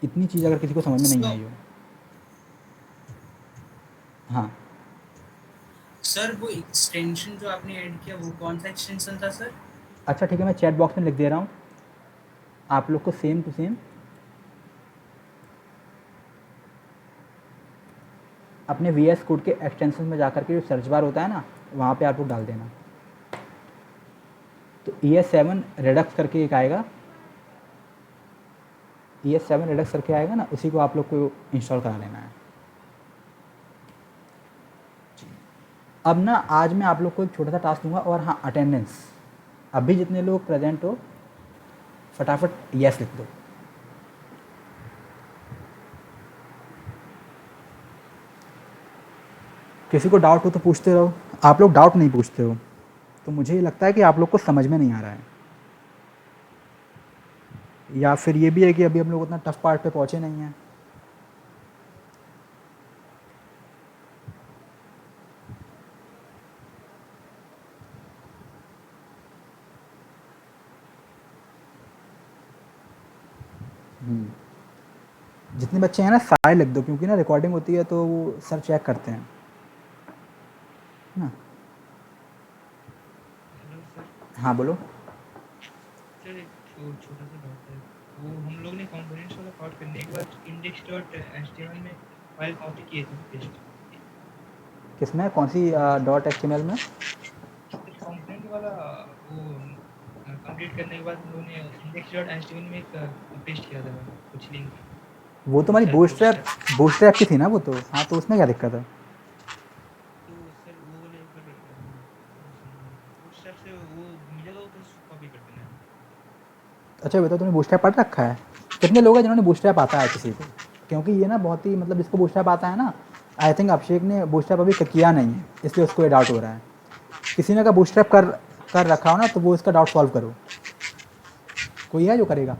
इतनी चीज़ अगर किसी को समझ में नहीं आई हो। हाँ सर वो एक्सटेंशन जो आपने ऐड किया वो कौन सा एक्सटेंशन था सर? अच्छा ठीक है, मैं चैट बॉक्स में लिख दे रहा हूँ आप लोग को, सेम टू सेम अपने VS कोड के एक्सटेंशन में जाकर के जो सर्च बार होता है ना, वहाँ पे आप लोग डाल देना। तो ES7 रेडक्स करके एक आएगा, ES7 रेडक्स करके आएगा ना, उसी को आप लोग को इंस्टॉल करा लेना है। अब ना आज मैं आप लोग को एक छोटा सा टास्क दूंगा, और हाँ अटेंडेंस, अभी जितने लोग प्रेजेंट हो फटाफट यस लिख दो। किसी को डाउट हो तो पूछते रहो, आप लोग डाउट नहीं पूछते हो तो मुझे ये लगता है कि आप लोग को समझ में नहीं आ रहा है, या फिर ये भी है कि अभी हम लोग उतना टफ पार्ट पे पहुंचे नहीं हैं। जितने बच्चे हैं ना सारे लिख दो, क्योंकि ना रिकॉर्डिंग होती है तो वो सर चेक करते हैं ना। Hello sir. हाँ बोलो। सर एक छोटा सा डाउट है, वो हम लोग ने कंपोनेंट्स वाला पार्ट करने के बाद index.html में फाइल कॉपी किए थे पेस्ट, किसमें, कौन सी .html में? कंपोनेंट वाला वो कंप्लीट करने के बाद हम लोग ने index.html में एक पेस्ट किया था कुछ लिंक। वो तो हमारी बूटस्ट्रैप की थी ना वो तो। हाँ तो उसमें क्या दिक्कत है? तो सर वो वाले पर बूटस्ट्रैप से वो मिलेगा, तो कॉपी कर देना है। अच्छा बताओ, तुमने बूटस्ट्रैप पढ़ रखा है? कितने लोग हैं जिन्होंने बूटस्ट्रैप आता है किसी को? क्योंकि ये ना बहुत ही मतलब जिसको बूटस्ट्रैप आता है ना, आई थिंक अभिषेक ने बूटस्ट्रैप अभी किया नहीं है, इसलिए उसको ये डाउट हो रहा है। किसी ने का बूटस्ट्रैप कर रखा हो ना, तो वो इसका डाउट सॉल्व करो। कोई है जो करेगा?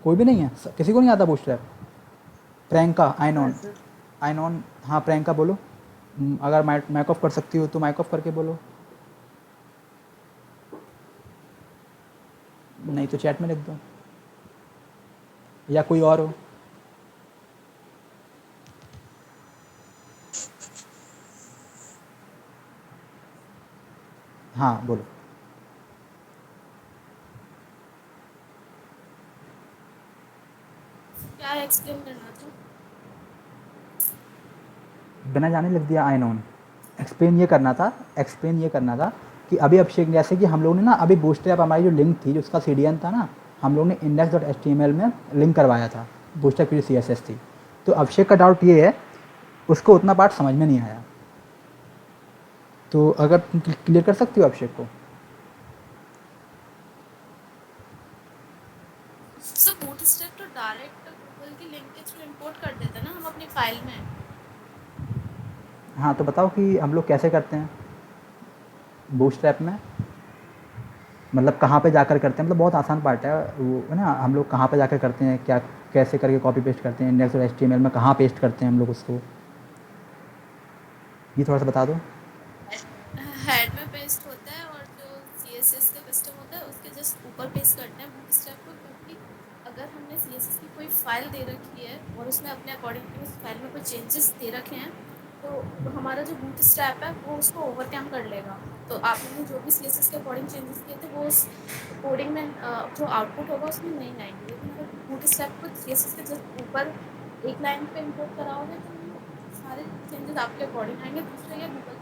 कोई भी नहीं है? किसी को नहीं आता बूटस्ट्रैप? प्रियंका, आइनॉन, हाँ प्रियंका बोलो। अगर माइक ऑफ कर सकती हो तो माइक ऑफ करके बोलो, नहीं तो चैट में लिख दो, या कोई और हो। हाँ बोलो। क्या एक्सप्लेन करना था? बिना जाने लिख दिया आई नोन। एक्सप्लेन ये करना था कि अभी अभिषेक जैसे कि हम लोग ने ना अभी बूस्टरऐप हमारी जो लिंक थी जो उसका CDN था ना, हम लोग ने index.html में लिंक करवाया था, बूस्टरऐप की जो CSS थी। तो अभिषेक का डाउट ये है, उसको उतना पार्ट समझ में नहीं आया, तो अगर तुम क्लियर कर सकती हो अभिषेक को। सर बूटस्ट्रैप तो डायरेक्ट गूगल की लिंक के थ्रू इंपोर्ट कर देते हैं ना हम अपनी फाइल में। हाँ तो बताओ कि हम लोग कैसे करते हैं बूस्टरऐप में, मतलब कहाँ पे जाकर करते हैं, मतलब बहुत आसान पार्ट है वो है ना, हम लोग कहाँ पे जाकर करते हैं, क्या कैसे करके कॉपी पेस्ट करते हैं, index.html में कहाँ पेस्ट करते हैं हम लोग उसको, ये थोड़ा सा बता दो। हेड में पेस्ट होता है और जो CSS का कस्टम होता है उसके जस्ट ऊपर पेस्ट करते हैं बूटस्ट्रैप को, क्योंकि अगर हमने CSS की कोई फाइल दे रखी है और उसमें अपने अकॉर्डिंग उस फाइल में कोई चेंजेस दे रखे हैं तो हमारा जो बूटस्ट्रैप है वो उसको ओवरकम कर लेगा। तो आपने जो भी CSS के अकॉर्डिंग चेंजेस किए थे वो उस कोडिंग में जो आउटपुट होगा उसमें नहीं आएंगे, लेकिन अगर बूटस्ट्रैप को CSS के जस्ट ऊपर एक लाइन पे इंपोर्ट कराओगे तो सारे चेंजेस आपके अकॉर्डिंग आएंगे, दूसरे या गूगल